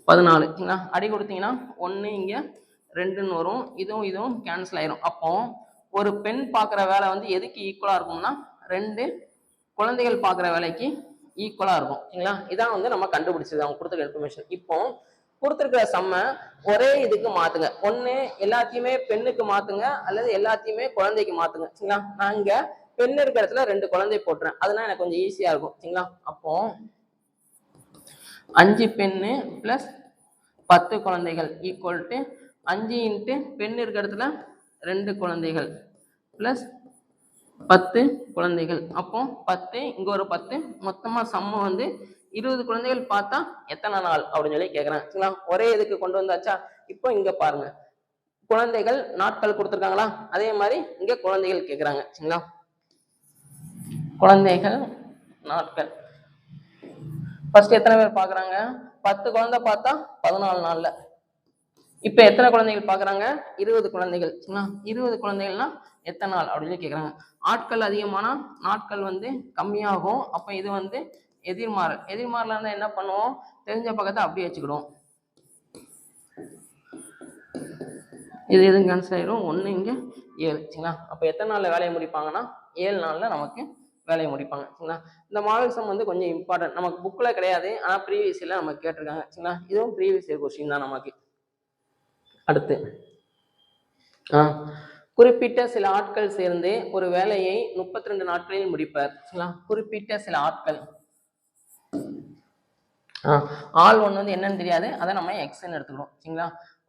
14 சரிங்களா. அடி கொடுத்தீங்கன்னா 1 இங்கே 2ன்னு வரும், இதுவும் இதுவும் கேன்சல் ஆயிரும். அப்போ ஒரு பெண் பார்க்குற வேலை வந்து எதுக்கு ஈக்குவலாக இருக்கும்னா 2 குழந்தைகள் பார்க்குற வேலைக்கு ஈக்குவலாக இருக்கும் சரிங்களா. இதான் வந்து நம்ம கண்டுபிடிச்சது அவங்க கொடுத்துருக்க இன்ஃபர்மேஷன். இப்போ கொடுத்துருக்கிற சம்ம ஒரே இதுக்கு மாற்றுங்க. ஒன்று எல்லாத்தையுமே பெண்ணுக்கு மாற்றுங்க அல்லது எல்லாத்தையுமே குழந்தைக்கு மாற்றுங்க சரிங்களா. நான் இங்கே பெண் இருக்கிற இடத்துல 2 குழந்தை போட்டுறேன், அதனால எனக்கு கொஞ்சம் ஈஸியாக இருக்கும் சரிங்களா. அப்போ 5 பெண்ணு பிளஸ் 10 குழந்தைகள் ஈக்குவல் டு 5 இன்ட்டு பெண் இருக்கிற இடத்துல 2 குழந்தைகள் பிளஸ் 10 குழந்தைகள். அப்போ 10 இங்க ஒரு 10, மொத்தமா சம்ம வந்து 20 குழந்தைகள் பார்த்தா எத்தனை நாள் அப்படின்னு சொல்லி கேட்குறாங்க சரிங்களா. ஒரே இதுக்கு கொண்டு வந்தாச்சா. இப்போ இங்க பாருங்க குழந்தைகள் நாட்கள் கொடுத்துருக்காங்களா, அதே மாதிரி இங்க குழந்தைகள் கேட்குறாங்க சரிங்களா. குழந்தைகள் நாட்கள் ஃபர்ஸ்ட் எத்தனை பேர் பார்க்குறாங்க, 10 குழந்தை பார்த்தா 14 நாள்ல. இப்போ எத்தனை குழந்தைகள் பார்க்குறாங்க, 20 குழந்தைகள் சரிங்களா. 20 குழந்தைகள்னா எத்தனை நாள் அப்படின்னு கேட்குறாங்க. ஆட்கள் அதிகமானா நாட்கள் வந்து கம்மியாகும். அப்போ இது வந்து எதிர்மாறல். எதிர்மாறல இருந்தால் என்ன பண்ணுவோம், தெரிஞ்ச பக்கத்தை அப்படியே வச்சுக்கிடுவோம். இது எதுவும் கேன்சல் ஆயிரும், 1 இங்கே 7 சரிங்களா. அப்போ எத்தனை நாளில் வேலையை முடிப்பாங்கன்னா 7 நாளில் நமக்கு வேலையை முடிப்பாங்க சரிங்களா. இந்த மாடல் சம் வந்து கொஞ்சம் இம்பார்ட்டன்ட், நமக்கு புக்கில் கிடையாது, ஆனால் ப்ரீவியஸ் இயர்ல நமக்கு கேட்டிருக்காங்க சரிங்களா. இதுவும் ப்ரீவியஸ் இயர் கொஸ்டின் தான் நமக்கு. அடுத்து குறிப்பிட்ட சில ஆட்கள் சேர்ந்து ஒரு வேலையை 32 நாட்களில் முடிப்பர் சரிங்களா. குறிப்பிட்ட சில ஆட்கள், ஆள் ஒன்று வந்து என்னன்னு தெரியாது, அதை நம்ம எக்ஸ்ன்னு எடுத்துக்கிறோம் சரிங்களா.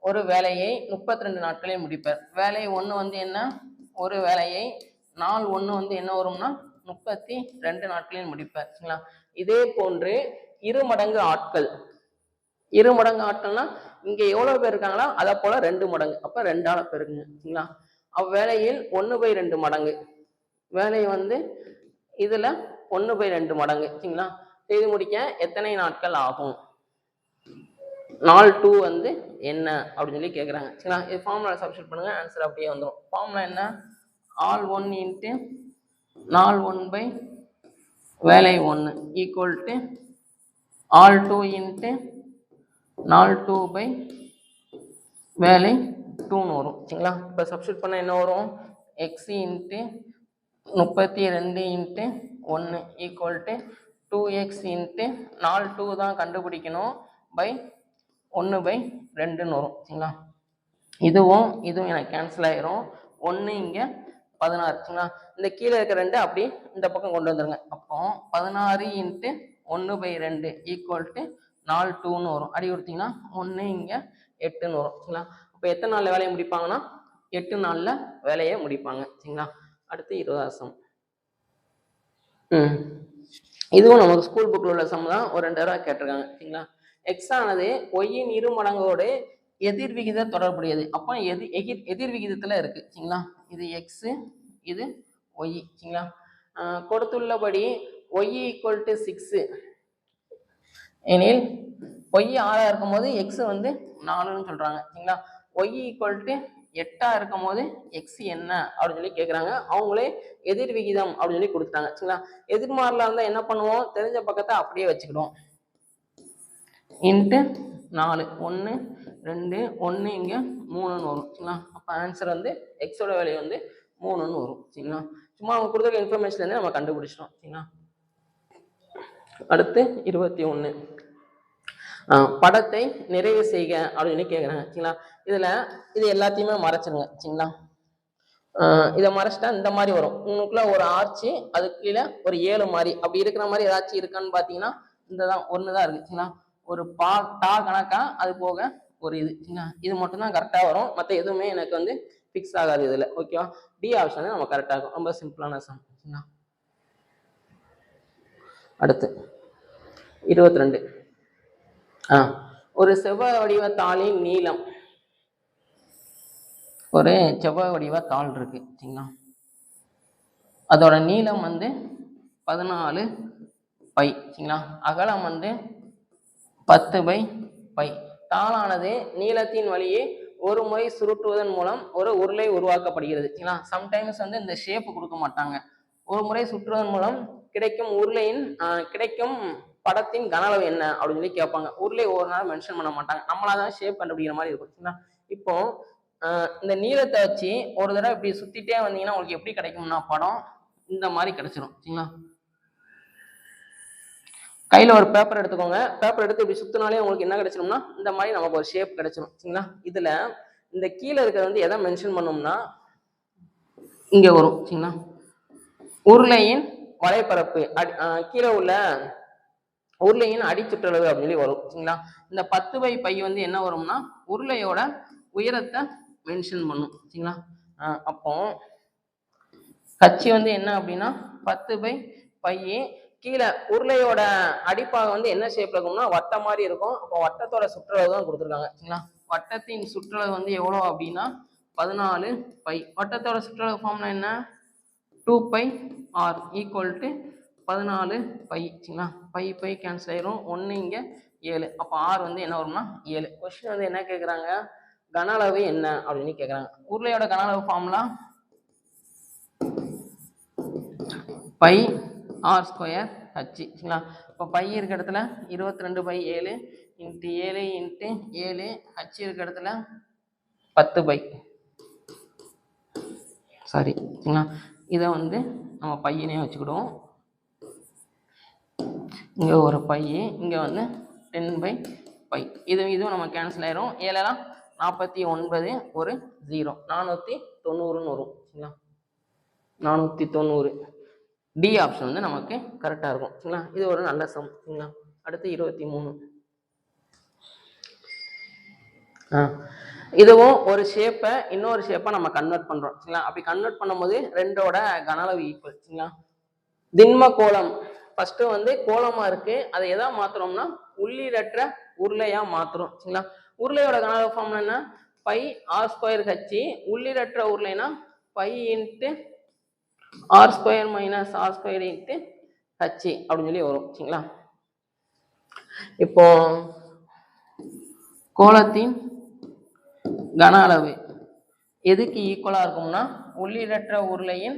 ஒரு வேலையை 32 நாட்களில் முடிப்பர். வேலை 1 வந்து என்ன, ஒரு வேலையை நாள் 1 வந்து என்ன வரும்னா 32 நாட்களில் முடிப்பர் சரிங்களா. இதே போன்று 2 மடங்கு ஆட்கள் இரு மடங்கு ஆற்றல்னா இங்க எவ்வளவு பேர் இருக்காங்களோ அதை போல 2 மடங்கு, அப்ப 2ஆல பெருக்குங்க. சரிங்களா? அவ்வேளையில் 1/2 மடங்கு வேலை வந்து இதுல 1/2 மடங்கு. சரிங்களா? செய்து முடிக்க எத்தனை நாட்கள் ஆகும்? நாள் 2 வந்து என்ன அப்படின்னு சொல்லி கேட்குறாங்க. சரிங்களா? இது ஃபார்முலா சப்ஸ்டிட் பண்ணுங்க, ஆன்சர் அப்படியே வந்துடும். ஃபார்முலா என்ன? ஆல் 1 இன்ட்டு நாள் 1 வேலை 1 ஈக்குவல் டு ஆல் 2 இன்ட்டு நாள் 2 வேலை 2ன்னு வரும். சரிங்களா? இப்போ சப்ஸ்டிட் பண்ண என்ன வரும்? X into 32 into 1 equal to 2x into நாள் 2 தான் கண்டுபிடிக்கணும் பை 1/2ன்னு வரும். சரிங்களா? இதுவும் எனக்கு கேன்சல் ஆயிரும். 1 இங்கே 16. சரிங்களா? இந்த கீழே இருக்க 2 அப்படி இந்த பக்கம் கொண்டு வந்துருங்க. அப்போ 16 இன்ட்டு 1/2 ஈக்குவல் டு நாள் 2ன்னு வரும். அடி கொடுத்தீங்கன்னா 1 இங்கே 8ன்னு வரும். சரிங்களா? அப்போ எத்தனை நாளில் வேலையை முடிப்பாங்கன்னா 8 நாளில் வேலையை முடிப்பாங்க. சரிங்களா? அடுத்து 20வது சம். இதுவும் நமக்கு ஸ்கூல் புக்கில் உள்ள சம் தான். ஒரு 2 தடவை கேட்டிருக்காங்க. சரிங்களா? எக்ஸ் ஆனது ஒய்யின் 2 மடங்கோடு எதிர் விகித தொடர்புடையது. அப்போ எதிர் விகிதத்துல இருக்கு. சரிங்களா? இது எக்ஸ், இது ஒய். சரிங்களா? கொடுத்துள்ளபடி ஒய் ஈக்குவல் டு 6 எனில் ஒய் 6 இருக்கும் போது எக்ஸ் வந்து 4ன்னு சொல்றாங்க. சரிங்களா? ஒய் ஈக்குவல் டு 8 இருக்கும் போது எக்ஸ் என்ன அப்படின்னு சொல்லி கேட்குறாங்க. அவங்களே எதிர் விகிதம் அப்படின்னு சொல்லி கொடுத்துட்டாங்க. சரிங்களா? எதிர்மாறலா இருந்தால் என்ன பண்ணுவோம்? தெரிஞ்ச பக்கத்தை அப்படியே வச்சுக்கிடுவோம். இன்ட்டு 4 1 2 1 இங்கே 3ன்னு வரும். சரிங்களா? அப்போ ஆன்சர் வந்து எக்ஸோட வேல்யூ வந்து 3ன்னு வரும். சரிங்களா? சும்மா அவங்க கொடுத்துருக்க இன்ஃபர்மேஷன்லேருந்து நம்ம கண்டுபிடிச்சிட்டோம். சரிங்களா? அடுத்து 21. படத்தை நிறைவு செய்க அப்படின்னு கேட்குறாங்க. சரிங்களா? இது எல்லாத்தையுமே மறைச்சிருங்க. சரிங்களா? இதை மறைச்சிட்டா இந்த மாதிரி வரும். உங்களுக்குள்ள ஒரு ஆர்ச்சி, அதுக்கு கீழே ஒரு 7 மாதிரி அப்படி இருக்கிற மாதிரி ஏதாச்சும் இருக்கான்னு பார்த்தீங்கன்னா இந்த தான் 1 தான் இருக்கு. சரிங்களா? ஒரு டா கணக்கா அது போக ஒரு இது மட்டும் தான் கரெக்டாக வரும். மற்ற எதுவுமே எனக்கு வந்து ஃபிக்ஸ் ஆகாது இதில். ஓகேவா? டி ஆப்ஷன் நம்ம கரெக்டாக இருக்கும். ரொம்ப சிம்பிளான சம். சரிங்களா? அடுத்து 22. ஒரு செவ்வக வடிவ தாளின் நீளம், ஒரு செவ்வக வடிவ தாள் இருக்கு. சரிங்களா? அதோட நீளம் வந்து 14 பை. சரிங்களா? அகலம் வந்து 10/π. தாளானது நீளத்தின் வழியே ஒரு முறை சுருட்டுவதன் மூலம் ஒரு உருளை உருவாக்கப்படுகிறது. சரிங்களா? சம்டைம்ஸ் வந்து இந்த ஷேப் கொடுக்க மாட்டாங்க. ஒரு முறை சுற்றுவதன் மூலம் கிடைக்கும் உருளையின் கிடைக்கும் படத்தின் கன அளவு என்ன அப்படின்னு சொல்லி கேட்பாங்க. உருளை ஒரு நாள் மென்ஷன் பண்ண மாட்டாங்க. நம்மளாதான் ஷேப் கண்டுபிடிக்கிற மாதிரி இருக்கும். சரிங்களா? இப்போ இந்த நீளத்தை வச்சு ஒரு தடவை இப்படி சுத்திட்டே வந்தீங்கன்னா உங்களுக்கு எப்படி கிடைக்கும்னா படம் இந்த மாதிரி கிடைச்சிடும். சரிங்களா? கையில் ஒரு பேப்பர் எடுத்துக்கோங்க. பேப்பர் எடுத்து இப்படி சுத்தினாலே உங்களுக்கு என்ன கிடைச்சிடும்னா இந்த மாதிரி நமக்கு ஒரு ஷேப் கிடைச்சிடும். சரிங்களா? இதுல இந்த கீழே இருக்கிறது வந்து எதை மென்ஷன் பண்ணோம்னா இங்க வரும். சரிங்களா? உருளையின் வலைப்பரப்பு கீழே உள்ள உருளையின் அடிச்சுற்றளவு அப்படின்னு சொல்லி வரும். சரிங்களா? இந்த 10/π வந்து என்ன வரும்னா உருளையோட உயரத்தை மென்ஷன் பண்ணும். சரிங்களா? அப்போ கட்சி வந்து என்ன அப்படின்னா 10/π. கீழே உருளையோட அடிப்பாக வந்து என்ன ஷேப்ல இருக்கும்னா வட்டம் மாதிரி இருக்கும். அப்போ வட்டத்தோட சுற்றளவு தான் கொடுத்துருக்காங்க. சரிங்களா? வட்டத்தின் சுற்றளவு வந்து எவ்வளோ அப்படின்னா 14π. வட்டத்தோட சுற்றளவு ஃபார்ம்ல என்ன? 2πr equal to 14π. சரிங்களா? பை கேன்சல் ஆயிரும். 1 இங்கே 7. அப்போ ஆர் வந்து என்ன வரும்னா 7. கொஸ்டின் வந்து என்ன கேட்குறாங்க? கன அளவு என்ன அப்படின்னு கேட்குறாங்க. உருளையோட கன அளவு ஃபார்முலா πr² h. சரிங்களா? இப்போ பை இருக்க இடத்துல 22/7 இன்ட்டு 7 இன்ட்டு 7 h இருக்க இடத்துல 10π. சாரி. சரிங்களா? இதை வந்து நம்ம பையனே வச்சுக்கிடுவோம். இங்கே ஒரு பை, இங்கே வந்து 10/π. இதுவும் நம்ம கேன்சல் ஆயிரும். 7 49, ஒரு 0 490ன்னு வரும். சரிங்களா? 490. டி ஆப்ஷன் வந்து நமக்கு கரெக்டாக இருக்கும். சரிங்களா? இது ஒரு நல்ல சம். சரிங்களா? அடுத்து 23. இதுவும் ஒரு ஷேப்பை இன்னொரு ஷேப்பை நம்ம கன்வெர்ட் பண்றோம். சரிங்களா? அப்படி கன்வெர்ட் பண்ணும்போது 2ஓட கன அளவு ஈக்குவல். சரிங்களா? திண்ம கோளம் ஃபர்ஸ்ட் வந்து கோலமா இருக்கு. அதை எதா மாத்துறோம்னா உள்ளீடற்ற உருளையா மாத்துறோம் சரிங்களா. உருளையோட கன ஃபார்முலா என்ன, பை ஆர் ஸ்கொயர் ஹச்சி, உள்ளிடற்ற உருளைனா pi into r square minus R square into h அப்படின்னு சொல்லி வரும் சரிங்களா. இப்போ கோளத்தின் கன அளவு எதுக்கு ஈக்குவலா இருக்கும்னா உள்ளிடற்ற உருளையின்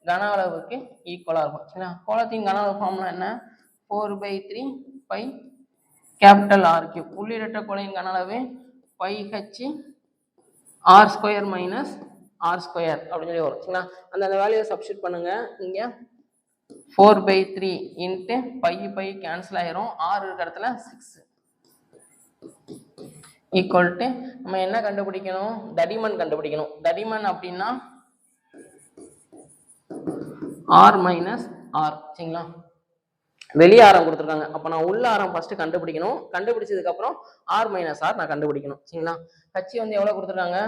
கன அளவுக்கு ஈக்குவலா இருக்கும் சரிங்களா. கோளத்தின் கன அளவு ஃபார்முலா என்ன, 4/3 பை கேபிட்டல் ஆர் கியூப். உள்ளிடற்ற கோளையின் கன அளவு pi H R square minus R square அப்படின்னு சொல்லி வரும் சரிங்களா. அந்த வேல்யூவை சப்ஸ்டிட் பண்ணுங்க. இங்க 4/3 இன்ட்டு பை கேன்சல் ஆயிரும், ஆறு இருக்கிற இடத்துல 6 ஈக்குவல் டு நம்ம என்ன கண்டுபிடிக்கணும், தடிமன் கண்டுபிடிக்கணும். தடிமன் அப்படின்னா ஆர் மைனஸ் ஆர் சரிங்களா. வெளியே ஆரம் கொடுத்துருக்காங்க, அப்போ நான் உள்ள ஆரம் ஃபர்ஸ்ட் கண்டுபிடிக்கணும். கண்டுபிடிச்சதுக்கு அப்புறம் ஆர் மைனஸ் ஆர் நான் கண்டுபிடிக்கணும் சரிங்களா. ஹச்சி வந்து எவ்வளோ கொடுத்துருக்காங்க,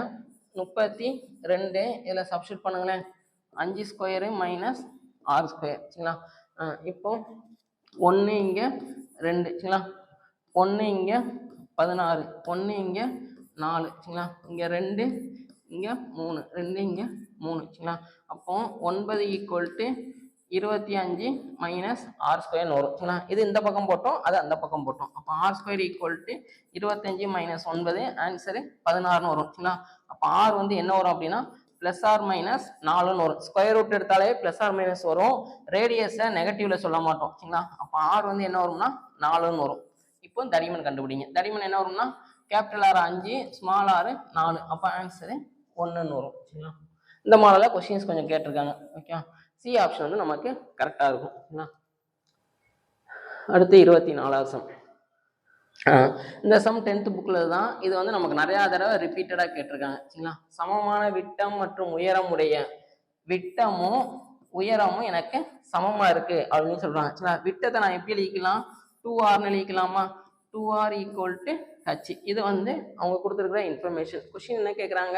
32. இதில் சப்ஸ்டிட் பண்ணுங்களேன், 5 ஸ்கொயரு மைனஸ் ஆர் ஸ்கொயர் சரிங்களா. இப்போ 1 இங்கே 2 சரிங்களா, 1 இங்கே 16, 1 இங்கே 4 சரிங்களா, இங்கே 2 இங்கே 3, 2 இங்கே 3 சரிங்களா. அப்போ 9 ஈக்குவல் டு 25 மைனஸ் ஆர் ஸ்கொயர்னு வரும் சரிங்களா. இது இந்த பக்கம் போட்டோம், அது அந்த பக்கம் போட்டோம். அப்போ r square equal to 25 minus 9, answer 16ன்னு வரும் சரிங்களா. அப்போ ஆர் வந்து என்ன வரும் அப்படின்னா பிளஸ் ஆர் மைனஸ் 4ன்னு வரும். ஸ்கொயர் ரூட் எடுத்தாலே பிளஸ் ஆர் மைனஸ் வரும், ரேடியஸை நெகட்டிவ்ல சொல்ல மாட்டோம் சரிங்களா. அப்போ ஆர் வந்து என்ன வரும்னா 4ன்னு வரும். இப்போ தடிமன் கண்டுபிடிங்க. தடிமன் என்ன வரும்னா கேபிட்டல் ஆர் 5, ஸ்மால் ஆர் 4, அப்போ ஆன்சரு 1ன்னு வரும் சரிங்களா. இந்த மாடலில் கொஸ்டின்ஸ் கொஞ்சம் கேட்டிருக்காங்க ஓகே. சி ஆப்ஷன் வந்து நமக்கு கரெக்டாக இருக்கும் சரிங்களா. அடுத்து 24வது சம். இந்த சம் 10th புக்கில் தான். இது வந்து நமக்கு நிறையா தடவை ரிப்பீட்டடாக கேட்டிருக்காங்க சரிங்களா. சமமான விட்டம் மற்றும் உயரம் உடைய விட்டமும் உயரமும் எனக்கு சமமாக இருக்கு அப்படின்னு சொல்றாங்க சரிங்களா. விட்டத்தை நான் எப்படி எழுதிக்கலாம், 2r எழுதிக்கலாமா, 2r equal to h. இது வந்து அவங்க கொடுத்துருக்குற இன்ஃபர்மேஷன். கொஸ்டின் என்ன கேட்குறாங்க,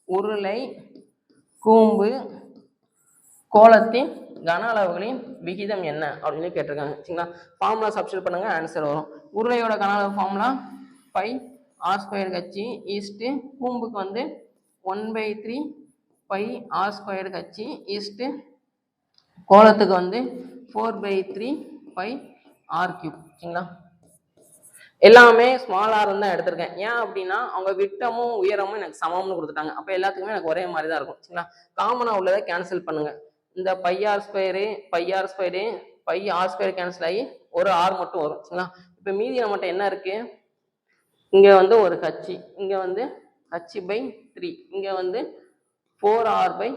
உருளை கூம்பு கோளத்தின் கன அளவுகளின் விகிதம் என்ன அப்படின்னு கேட்டிருக்காங்க சரிங்களா. ஃபார்முலா சப்ஸ்டிட் பண்ணுங்க, ஆன்சர் வரும். உருளையோட கன அளவு formula pi R square h ஈஸ்ட்டு கூம்புக்கு வந்து 1/3 பை ஆர் ஸ்கொயர் ஹச்சி ஈஸ்ட்டு கோளத்துக்கு வந்து 4/3 பை ஆர் கியூப் சரிங்களா. எல்லாமே ஸ்மால் ஆர் தான் எடுத்திருக்கேன். ஏன் அப்படின்னா அவங்க விட்டமும் உயரமும் எனக்கு சமம்னு கொடுத்துட்டாங்க. அப்போ எல்லாத்துக்குமே எனக்கு ஒரே மாதிரி தான் இருக்கும் சரிங்களா. காமனாக உள்ளதை கேன்சல் பண்ணுங்க. இந்த pi R square pi R square pi R square cancel ஆகி ஒரு ஆர் மட்டும் வரும் சரிங்களா. இப்போ மீதி நம்மகிட்ட என்ன இருக்கு, இங்கே வந்து ஒரு ஹச்சி, இங்கே வந்து h/3, இங்கே வந்து 4r/3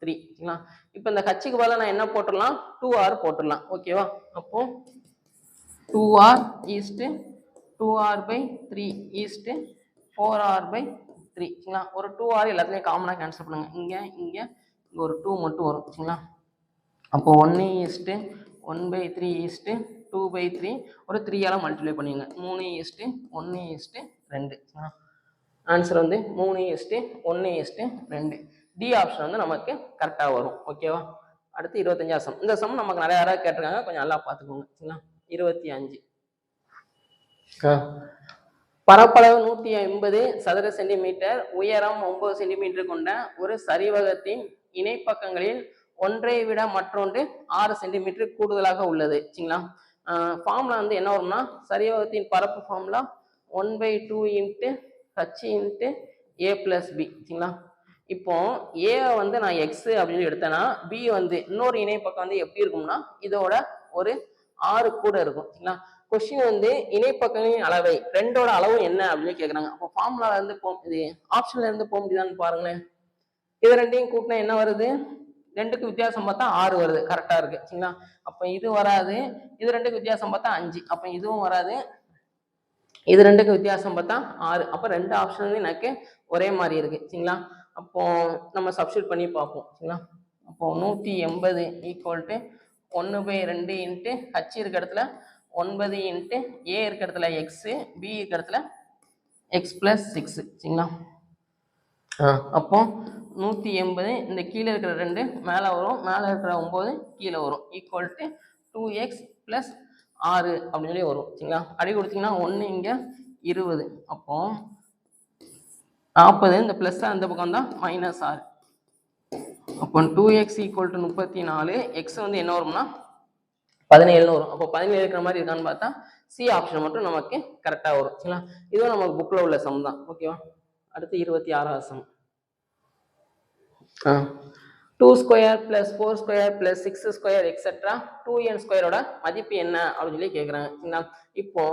சரிங்களா. இப்போ இந்த ஹச்சுக்கு பதிலாக நான் என்ன போட்டுடலாம், 2r போட்டுடலாம் ஓகேவா. அப்போ 2r east 2r/3 east 4r/3 சரிங்களா. ஒரு 2r எல்லாத்துலேயும் காமனாக கேன்சல் பண்ணுங்க. இங்கே ஒரு 2 மட்டும் வரும் சரிங்களா. அப்போ 1/3 ஈஸ்ட்டு 2/3 ஒரு 3ஆல் மல்டிப்ளை பண்ணிங்க, 3:1:2 சரிங்களா. ஆன்சர் வந்து 3:1:2. டி ஆப்ஷன் வந்து நமக்கு கரெக்டாக வரும் ஓகேவா. அடுத்து 25வது சம். இந்த சம் நமக்கு நிறைய யாராவது கேட்டிருக்காங்க, கொஞ்சம் நல்லா பார்த்துக்கோங்க சரிங்களா. 25 பரப்பளவு 150 சதுர சென்டிமீட்டர், உயரம் 9 சென்டிமீட்டர் கொண்ட ஒரு சரிவகத்தின் இணைப்பக்கங்களில் ஒன்றை விட மற்றொன்று 6 சென்டிமீட்டர் கூடுதலாக உள்ளது சரிங்களா. ஃபார்முலா வந்து என்ன வரும்னா சரிவகத்தின் பரப்பு formula 1/2 into h into a + b சரிங்களா. இப்போ ஏ வந்து நான் எக்ஸ் அப்படின்னு எடுத்தேன்னா பி வந்து இன்னொரு இணைப்பக்கம் வந்து எப்படி இருக்கும்னா இதோட ஒரு 6 கூட இருக்கும் சரிங்களா. கொஸ்டின் வந்து இணைப்பக்கங்களின் அளவை ரெண்டோட அளவு என்ன அப்படின்னு கேட்குறாங்க. அப்போ ஃபார்முலால இருந்து இது ஆப்ஷன்ல இருந்து போக முடியுதான்னு பாருங்களேன். இது ரெண்டையும் கூட்டினா என்ன வருது, ரெண்டுக்கு வித்தியாசம் பார்த்தா 6 வருது, கரெக்டா இருக்கு சரிங்களா. அப்போ இது வராது, இது ரெண்டுக்கு வித்தியாசம் பார்த்தா 5, அப்போ இதுவும் வராது, இது ரெண்டுக்கு வித்தியாசம் பார்த்தா 6. அப்போ ரெண்டு ஆப்ஷன் எனக்கு ஒரே மாதிரி இருக்கு சரிங்களா. அப்போ நம்ம சப்ஸ்டியூட் பண்ணி பார்ப்போம் சரிங்களா. அப்போ 180 ஈக்குவல் டு 1/2 இன்ட்டு ஹச் இருக்க இடத்துல 9 இன்ட்டு ஏ இருக்க இடத்துல எக்ஸு, பி இருக்க இடத்துல எக்ஸ் + 6 சரிங்களா. அப்போ 180 இந்த கீழே இருக்கிற 2 மேலே வரும், மேலே இருக்கிற 9 கீழே வரும், ஈக்குவல் டு 2x + 6 அப்படின்னு சொல்லி வரும் சரிங்களா. அடி கொடுத்தீங்கன்னா 1 இங்கே 20, அப்போ 40, இந்த ப்ளஸ் அந்த பக்கம் தான் -6. அப்போ 2x ஈக்குவல் டு 34, எக்ஸ் வந்து என்ன வரும்னா 17 வரும். அப்போ 17 இருக்கிற மாதிரி இருக்கான்னு பார்த்தா சி ஆப்ஷன் மட்டும் நமக்கு கரெக்டாக வரும் சரிங்களா. இதுவும் நமக்கு புக்கில் உள்ள சம் தான். ஓகேவா. அடுத்து 26வது சம். 2 ஸ்கொயர் + 4 ஸ்கொயர் + 6 ஸ்கொயர் எக்ஸெட்ரா 2n ஸ்கொயரோட மதிப்பு என்ன அப்படின்னு சொல்லி கேட்குறாங்க சரிங்களா. இப்போ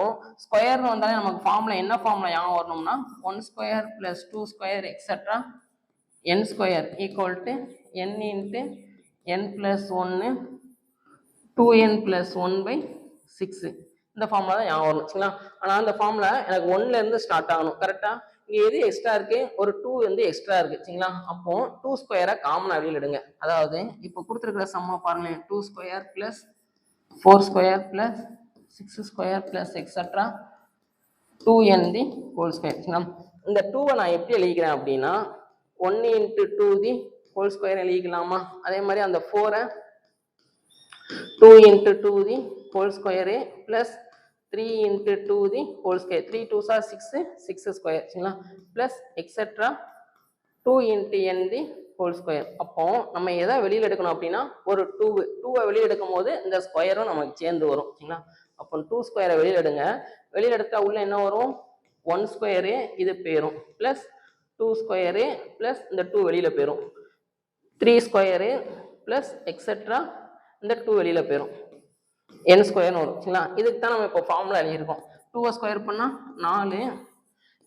ஸ்கொயர்னு வந்தாலே நமக்கு ஃபார்முலா என்ன ஃபார்முலா ஞாபகம் வரணும்னா 1 square + 2 square etcetera n square equal to n into n + 1 2n + 1/6. இந்த ஃபார்முலா தான் ஞாபகம் வரணும் சரிங்களா. ஆனால் அந்த ஃபார்முலா எனக்கு 1லேருந்து ஸ்டார்ட் ஆகணும் கரெக்டாக. இங்கே எது எக்ஸ்ட்ரா இருக்கு, ஒரு 2 வந்து எக்ஸ்ட்ரா இருக்கு சரிங்களா. அப்போ 2 ஸ்கொயரை காமனாக வெளியில் எடுங்க. அதாவது இப்போ கொடுத்துருக்கிற சம்மா பாருங்களேன், 2 square + 4 square + 6 square + etcetera 2n தி ஹோல் ஸ்கொயர் சரிங்களா. இந்த 2வை நான் எப்படி எழுதிக்கிறேன் அப்படின்னா 1 × 2 தி ஹோல் ஸ்கொயர் எழுதிக்கலாமா. அதே மாதிரி அந்த 4-ஐ 2 × 2 the whole square plus 3 × 2 the whole square, 3 2s are 6, 6 square சரிங்களா, ப்ளஸ் எக்ஸெட்ரா 2 × n தி ஹோல் ஸ்கொயர். அப்போ நம்ம எதை வெளியில் எடுக்கணும் அப்படின்னா ஒரு 2வை வெளியில் எடுக்கும் போது இந்த ஸ்கொயரும் நமக்கு சேர்ந்து வரும் சரிங்களா. அப்போ 2 ஸ்கொயரை வெளியில் எடுங்க. வெளியில் எடுத்தா உள்ள என்ன வரும், 1 ஸ்கொயரு இது போயிடும், ப்ளஸ் 2 ஸ்கொயரு ப்ளஸ் இந்த 2 வெளியில் போயிடும், 3 ஸ்கொயரு ப்ளஸ் எக்ஸெட்ரா இந்த 2 வெளியில் போயிடும், n ஸ்கொயர்னு வரும் சரிங்களா. இதுக்கு தான் நம்ம இப்போ ஃபார்முலா எழுதியிருக்கோம். 2வை ஸ்கொயர் பண்ணால் 4,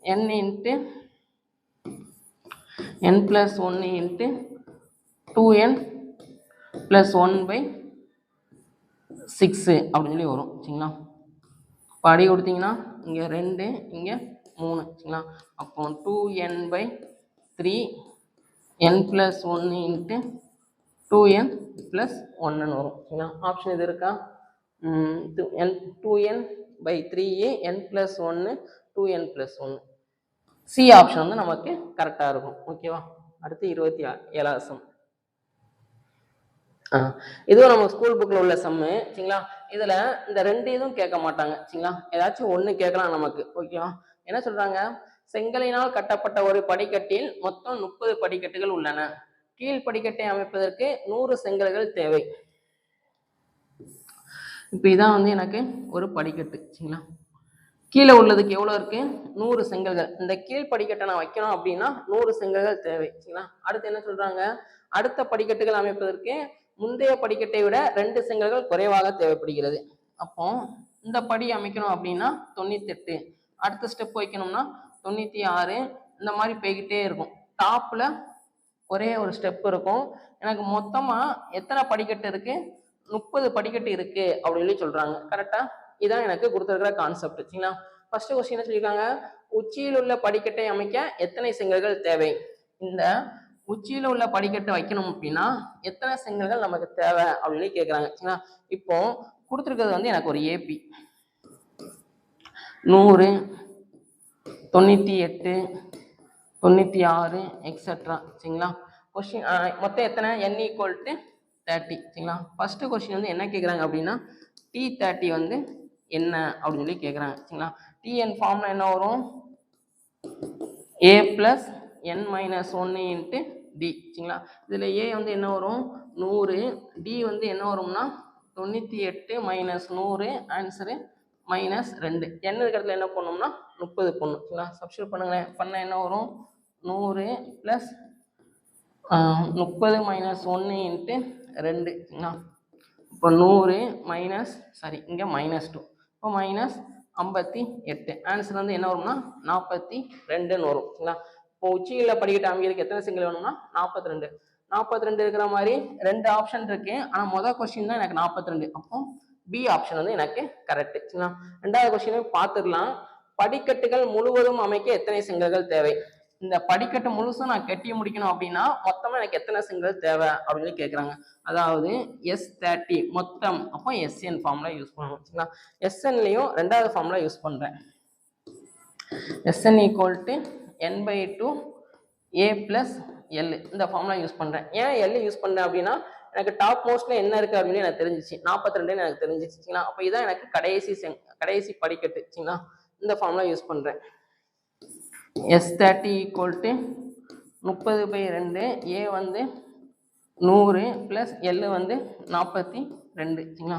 n into n + 1 into 2n + 1/6 அப்படின்னு சொல்லி வரும் சரிங்களா. இப்போ அடி கொடுத்தீங்கன்னா இங்கே 2, இங்கே 3 சரிங்களா. அப்போ 2n/3 n + 1 இன்ட்டு 2n + 1ன்னு வரும் சரிங்களா. ஆப்ஷன் இது இருக்கா, 2n/3 n + 1 2n + 1. C option வந்து நமக்கு கரெக்டாக இருக்கும். ஓகேவா. அடுத்து 27வது சம். இதுவும் நம்ம ஸ்கூல் புக்கில் உள்ள சம்மு சரிங்களா. இதில் இந்த 2 இதுவும் கேட்க மாட்டாங்க சரிங்களா, ஏதாச்சும் ஒன்று கேட்கலாம் நமக்கு. ஓகேவா. என்ன சொல்கிறாங்க, செங்கலினால் கட்டப்பட்ட ஒரு படிக்கட்டில் மொத்தம் 30 படிக்கட்டுகள் உள்ளன. கீழ் படிக்கட்டை அமைப்பதற்கு 100 செங்கல்கள் தேவை. இப்போ இதான் வந்து எனக்கு ஒரு படிக்கட்டு சரிங்களா. கீழே உள்ளதுக்கு எவ்வளோ இருக்கு, 100 செங்கல்கள். இந்த கீழ் படிக்கட்டை நான் வைக்கணும் அப்படின்னா 100 செங்கல்கள் தேவை சரிங்களா. அடுத்து என்ன சொல்றாங்க, அடுத்த படிக்கட்டுகள் அமைப்பதற்கு முந்தைய படிக்கட்டை விட 2 செங்கல்கள் குறைவாக தேவைப்படுகிறது. அப்போ இந்த படி அமைக்கணும் அப்படின்னா 98, அடுத்த ஸ்டெப் வைக்கணும்னா 96, இந்த மாதிரி போய்கிட்டே இருக்கும். டாப்ல ஒரே ஒரு ஸ்டெப் இருக்கும். எனக்கு மொத்தமா எத்தனை படிக்கட்டு இருக்கு, 30 படிக்கட்டு இருக்கு அப்படின்னு சொல்றாங்க கரெக்டா. இதான் எனக்கு கொடுத்துருக்கிற கான்செப்ட் சரிங்களா. ஃபர்ஸ்ட் கொஸ்டின் என்ன சொல்லியிருக்காங்க, உச்சியில் உள்ள படிக்கட்டை அமைக்க எத்தனை செங்கல்கள் தேவை. இந்த உச்சியில் உள்ள படிக்கட்டை வைக்கணும் அப்படின்னா எத்தனை செங்கல்கள் நமக்கு தேவை அப்படின்னு கேட்குறாங்க சரிங்களா. இப்போ கொடுத்துருக்கிறது வந்து எனக்கு ஒரு ஏபி 100, 98, 96 எக்ஸெட்ரா சரிங்களா. கொஸ்டின் மொத்தம் எத்தனை, n = 30 சரிங்களா. ஃபர்ஸ்ட் கொஸ்டின் வந்து என்ன கேட்குறாங்க அப்படின்னா T30 வந்து என்ன அப்படின்னு சொல்லி கேட்குறாங்க சரிங்களா. Tn ஃபார்ம்ல என்ன வரும், a + n - 1 இன்ட்டு d சரிங்களா. இதில் a வந்து என்ன வரும் 100, d வந்து என்ன வரும்னா 98 - 100, ஆன்சரு -2. n இருக்கிறதுல என்ன பண்ணணும்னா 30 பண்ணணும் சரிங்களா. சப்ஸ்டியூட் பண்ணுங்களேன், பண்ண என்ன வரும் 100 + 30 - 1 இன்ட்டு 2 சரிங்களா. இப்போ 100 இங்கே -2, இப்போ -58. ஆன்சர் வந்து என்ன வரும்னா 42ன்னு வரும் சரிங்களா. இப்போ உச்சியில் படிக்கட்டு அமைக்கிறதுக்கு எத்தனை செங்கல் வேணும்னா 42. 42 இருக்கிற மாதிரி 2 ஆப்ஷன் இருக்கு, ஆனால் முதல் கொஸ்டின் தான் எனக்கு 42. அப்போ பி ஆப்ஷன் வந்து எனக்கு கரெக்ட் சரிங்களா. ரெண்டாவது கொஸ்டின் பார்த்துடலாம், படிக்கட்டுகள் முழுவதும் அமைக்க எத்தனை செங்கல்கள் தேவை. இந்த படிக்கட்டு முழுசும் நான் கட்டி முடிக்கணும் அப்படின்னா மொத்தமா எனக்கு எத்தனை செங்கல் தேவை அப்படின்னு கேட்குறாங்க. அதாவது S30 மொத்தம், அப்போ SN ஃபார்முலா யூஸ் பண்ணணும் சரிங்களா. SNலையும் ரெண்டாவது ஃபார்முலா யூஸ் பண்றேன், SN = n/2 a + l. இந்த ஃபார்முலா யூஸ் பண்றேன். ஏன் L யூஸ் பண்றேன் அப்படின்னா எனக்கு டாப் மோஸ்ட்ல என்ன இருக்கு அப்படின்னு எனக்கு தெரிஞ்சிச்சு, 42 எனக்கு தெரிஞ்சிச்சுங்களா. அப்போ இதான் எனக்கு கடைசி படிக்கட்டு சரிங்களா. இந்த ஃபார்முலா யூஸ் பண்றேன். S30 ஈக்குவல் டு 30/2, A வந்து 100 + L வந்து 42 சரிங்களா.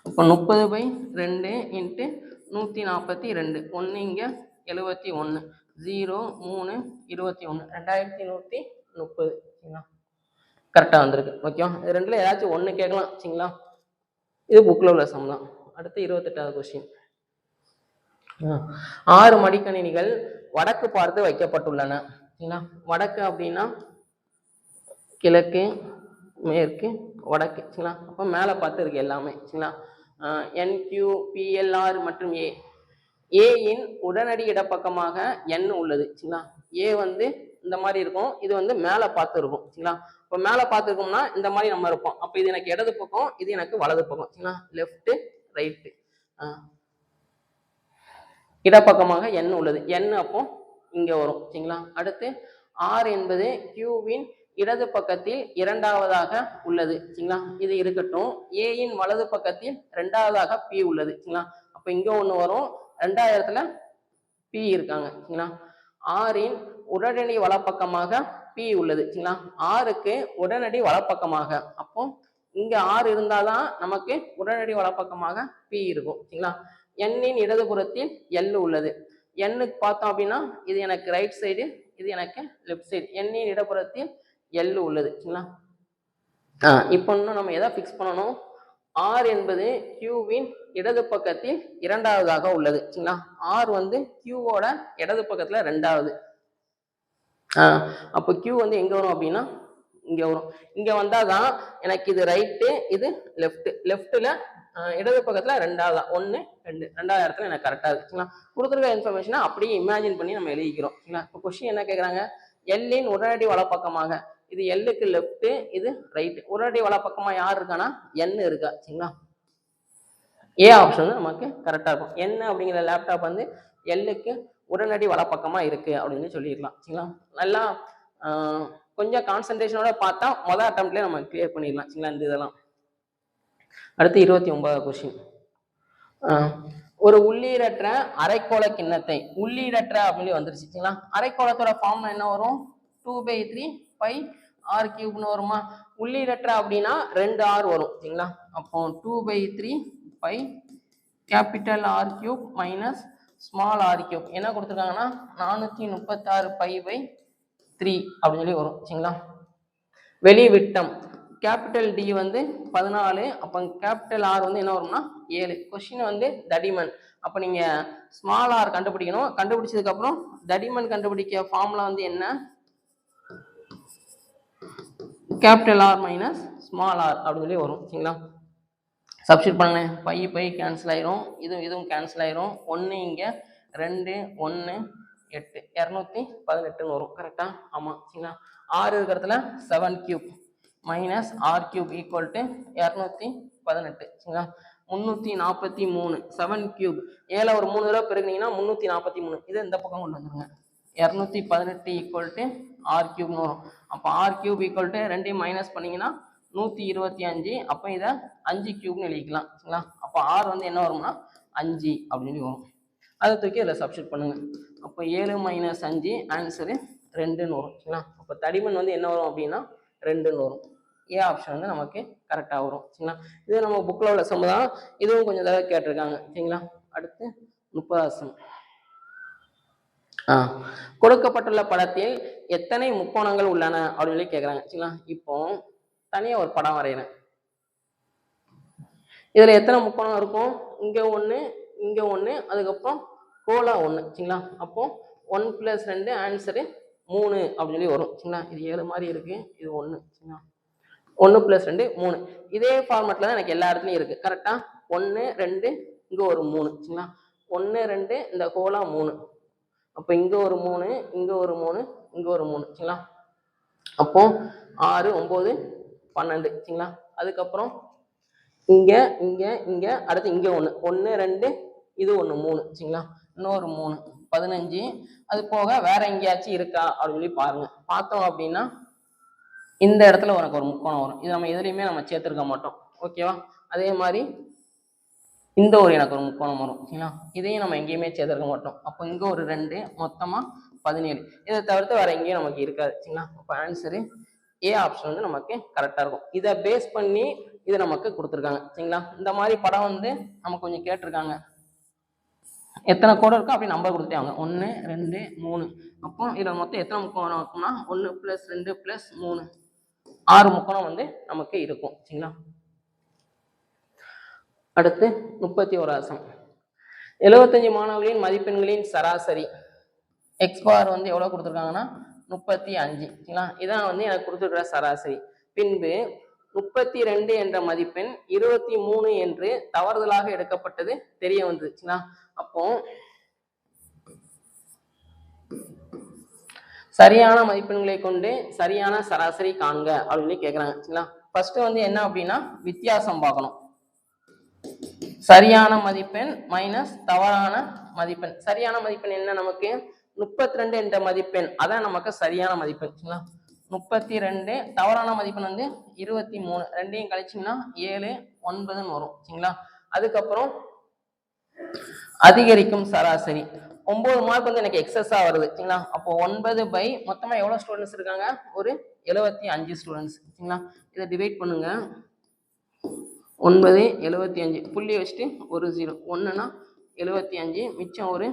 அப்போ 30/2 × 142, 1 இங்கே 71, 0 3 21, 2130 சரிங்களா. கரெக்டாக வந்திருக்கு. ஓகேவா. இது ரெண்டுல ஏதாச்சும் ஒன்று கேட்கலாம் சரிங்களா. இது புக்கில் உள்ள சம் தான். அடுத்து 28வது கொஸ்டின். 6 மடிக்கணினிகள் வடக்கு பார்த்து வைக்கப்பட்டுள்ளன சரிங்களா. வடக்கு அப்படின்னா கிழக்கு, மேற்கு, வடக்கு சரிங்களா. அப்போ மேலே பார்த்து இருக்கு எல்லாமே சரிங்களா. NQ, PLR மற்றும் A இன் உடனடி இடப்பக்கமாக N உள்ளது சரிங்களா. A வந்து இந்த மாதிரி இருக்கும், இது வந்து மேலே பார்த்து இருக்கும் சரிங்களா. இப்போ மேலே பார்த்துருக்கோம்னா இந்த மாதிரி நம்ம இருப்போம். அப்போ இது எனக்கு இடது பக்கம், இது எனக்கு வலது பக்கம் சரிங்களா. லெஃப்ட் ரைட்டு, இடப்பக்கமாக N உள்ளது. N அப்போ இங்க வரும் சரிங்களா. அடுத்து R என்பது Qவின் இடது பக்கத்தில் இரண்டாவதாக உள்ளது சரிங்களா. இது இருக்கட்டும். A இன் வலது பக்கத்தில் இரண்டாவதாக P உள்ளது சரிங்களா. அப்ப இங்க ஒண்ணு வரும், 2000த்துல P இருக்காங்க சரிங்களா. R இன் உடனடி வலப்பக்கமாக P உள்ளது சரிங்களா. Rக்கு உடனடி வலப்பக்கமாக, அப்போ இங்க R இருந்தாதான் நமக்கு உடனடி வலப்பக்கமாக P இருக்கும் சரிங்களா. N இன் இடதுபுறத்தில் L உள்ளது. Nக்கு பார்த்தோம் அப்படின்னா இது எனக்கு ரைட் சைடு, இது எனக்கு லெஃப்ட் சைடு. N இன் இடப்புறத்தில் L உள்ளது சரிங்களா. இப்போ இன்னும் நம்ம எதை ஃபிக்ஸ் பண்ணணும், R என்பது Qவின் இடது பக்கத்தில் இரண்டாவதாக உள்ளது சரிங்களா. R வந்து Qவோட இடது பக்கத்துல ரெண்டாவது. அப்போ Q வந்து எங்க வரும் அப்படின்னா இங்க வரும். இங்க வந்தாதான் எனக்கு இது ரைட்டு, இது லெஃப்ட். லெஃப்ட்ல இடது பக்கத்துல ரெண்டாவதா, 1 2, 2வது இடத்துல எனக்கு கரெக்டா இருக்குங்களா. கொடுத்துருக்க இன்ஃபர்மேஷனை அப்படியே இமேஜின் பண்ணி நம்ம எழுதிக்கிறோம் சரிங்களா. இப்போ கொஸ்டின் என்ன கேட்குறாங்க, எல்லின் உடனடி வலப்பக்கமாக, இது எல்லுக்கு லெஃப்ட், இது ரைட். உடனடி வலப்பக்கமா யார் இருக்கானா N இருக்கா சரிங்களா. ஏ ஆப்ஷன் வந்து நமக்கு கரெக்டா இருக்கும். N அப்படிங்கிற லேப்டாப் வந்து எல்லுக்கு உடனடி வலப்பக்கமா இருக்கு அப்படின்னு சொல்லிடலாம் சரிங்களா. நல்லா கொஞ்சம் கான்சன்ட்ரேஷனோட பார்த்தா மொதல் அட்டம்ப்ட்லேயே நம்ம கிளியர் பண்ணிடலாம் சரிங்களா இந்த இதெல்லாம். அடுத்து 29வது கொஸ்டின். ஒரு உள்ளீடற்ற அரைக்கோள கிண்ணத்தை, உள்ளீடற்ற அப்படின்னு வந்துருச்சு சரிங்களா. அரைக்கோளத்தோட ஃபார்ம் என்ன வரும், 2/3 πr³ வருமா. உள்ளீடற்ற அப்படின்னா 2r வரும் சரிங்களா. அப்போ 2/3 πR³ மைனஸ் ஸ்மால் r³ என்ன கொடுத்துருக்காங்கன்னா 436π/3 அப்படின்னு சொல்லி வரும் சரிங்களா. வெளி விட்டம் கேபிட்டல் D வந்து 14, அப்போ கேபிட்டல் R வந்து என்ன வரும்னா 7. கொஸ்டின் வந்து தடிமன், அப்போ நீங்க ஸ்மால் r கண்டுபிடிக்கணும். கண்டுபிடிச்சதுக்கு அப்புறம் தடிமன் கண்டுபிடிக்க ஃபார்முலா வந்து என்ன, capital R minus small r அப்படின்னு சொல்லி வரும் சரிங்களா. சப்ஸ்டிட் பண்ணுங்க, பை கேன்சல் ஆயிரும், இதுவும் கேன்சல் ஆயிரும். 1 இங்க 2 1 8, 218 வரும் கரெக்டா. ஆமா சரிங்களா. R இருக்கிறதுல 7³ மைனஸ் R³ ஈக்குவல் டு 218 சரிங்களா. 343, 7³ 7 ஒரு 3 தடவை பெருக்கினீங்கன்னா 343, இதை இந்த பக்கம் கொண்டு வந்துருங்க. 218 ஈக்குவல் டு R³ வரும். அப்போ R³ ஈக்குவல் டு 2 மைனஸ் பண்ணீங்கன்னா 125, அப்போ இதை 5³ எழுதிக்கலாம் சரிங்களா. அப்போ R வந்து என்ன வரும்னா 5 அப்படின்னு வரும். அதை தூக்கி இதில் சப்ஸ்டிட் பண்ணுங்க. அப்போ 7 மைனஸ் 5 ஆன்சரு 2ன்னு வரும் சரிங்களா. அப்போ தடிமன் வந்து என்ன வரும் அப்படின்னா 2ன்னு வரும். ஏ ஆப்ஷன் வந்து நமக்கு கரெக்டாக வரும் சரிங்களா. இது நம்ம புக்கில் உள்ள சம் தான், இதுவும் கொஞ்சம் தடவை கேட்டிருக்காங்க சரிங்களா. அடுத்து 30வது சம். கொடுக்கப்பட்டுள்ள படத்தில் எத்தனை முக்கோணங்கள் உள்ளன அப்படின்னு சொல்லி கேட்குறாங்க சரிங்களா. இப்போ தனியாக ஒரு படம் வரைகிறேன். இதில் எத்தனை முக்கோணம் இருக்கும், இங்கே 1 இங்கே 1, அதுக்கப்புறம் கோலா 1 சரிங்களா. அப்போ 1 + 2 ஆன்சரு 3 அப்படின்னு சொல்லி வரும் சரிங்களா. இது 7 மாதிரி இருக்கு, இது 1 சரிங்களா. 1 + 2 3, இதே ஃபார்மேட்டில் தான் எனக்கு எல்லா இடத்துலையும் இருக்கு கரெக்டா. 1 2 இங்கே ஒரு 3 சரிங்களா. 1 2 இந்த கோலா 3, அப்போ இங்கே ஒரு 3 இங்கே ஒரு 3 இங்கே ஒரு 3 சரிங்களா. அப்போ 6 9 12 சரிங்களா. அதுக்கப்புறம் இங்கே இங்கே இங்கே அடுத்து இங்கே 1 1 2 இது 1 3 சரிங்களா. இன்னொரு 3 15. அது போக வேற எங்கேயாச்சும் இருக்கா அப்படின்னு சொல்லி பாருங்க. பார்த்தோம் அப்படின்னா இந்த இடத்துல உனக்கு ஒரு முக்கோணம் வரும். இது நம்ம எதுலையுமே நம்ம சேர்த்துருக்க மாட்டோம். ஓகேவா? அதே மாதிரி இந்த ஒரு எனக்கு ஒரு முக்கோணம் வரும். சரிங்களா? இதையும் நம்ம எங்கேயுமே சேர்த்துருக்க மாட்டோம். அப்போ இங்கே ஒரு 2 மொத்தமாக 17. இதை தவிர்த்து வேற எங்கேயும் நமக்கு இருக்காது. சரிங்களா? அப்போ ஆன்சரு ஏ ஆப்ஷன் வந்து நமக்கு கரெக்டாக இருக்கும். இதை பேஸ் பண்ணி இதை நமக்கு கொடுத்துருக்காங்க. சரிங்களா? இந்த மாதிரி படம் வந்து நமக்கு கொஞ்சம் கேட்டிருக்காங்க. எத்தனை கோடு இருக்கோ அப்படி நம்பர் கொடுத்துட்டாங்க. 1 2 3. அப்போ இதில் மொத்தம் எத்தனை முக்கோணம் இருக்கும்னா 1 + 2 + 3 6 முக்கோணம் வந்து நமக்கு இருக்கும். சரிங்களா? அடுத்து 31 சம். 75 மாணவர்களின் மதிப்பெண்களின் சராசரி எக்ஸ் பார் வந்து எவ்வளோ கொடுத்துருக்காங்கன்னா 35. சரிங்களா? இதான் வந்து எனக்கு கொடுத்துருக்கிற சராசரி. பின்பு 32 என்ற மதிப்பெண் 23 என்று தவறுதலாக எடுக்கப்பட்டது தெரிய வந்துச்சுங்களா? அப்போ சரியான மதிப்பெண்களை கொண்டு சரியான சராசரி காண்க அப்படின்னு கேட்குறாங்க. சரிங்களா? ஃபர்ஸ்ட் வந்து என்ன அப்படின்னா வித்தியாசம் பார்க்கணும். சரியான மதிப்பெண் மைனஸ் தவறான மதிப்பெண். சரியான மதிப்பெண் என்ன? நமக்கு 32 என்ற மதிப்பெண், அதான் நமக்கு சரியான மதிப்பெண். 32. தவறான மதிப்பெண் வந்து 23. ரெண்டையும் கழிச்சிங்கன்னா 7 9 வரும். சரிங்களா? அதுக்கப்புறம் அதிகரிக்கும் சராசரி 9 மார்க் வந்து எனக்கு எக்ஸஸா வருது. சரிங்களா? அப்போ 9 மொத்தமா எவ்வளவு ஸ்டூடெண்ட்ஸ் இருக்காங்க? ஒரு 75 ஸ்டூடெண்ட்ஸ். சரிங்களா? இதை டிவைட் பண்ணுங்க. 9 75 புள்ளி வச்சுட்டு ஒரு 0. 1னா 75, மிச்சம் ஒரு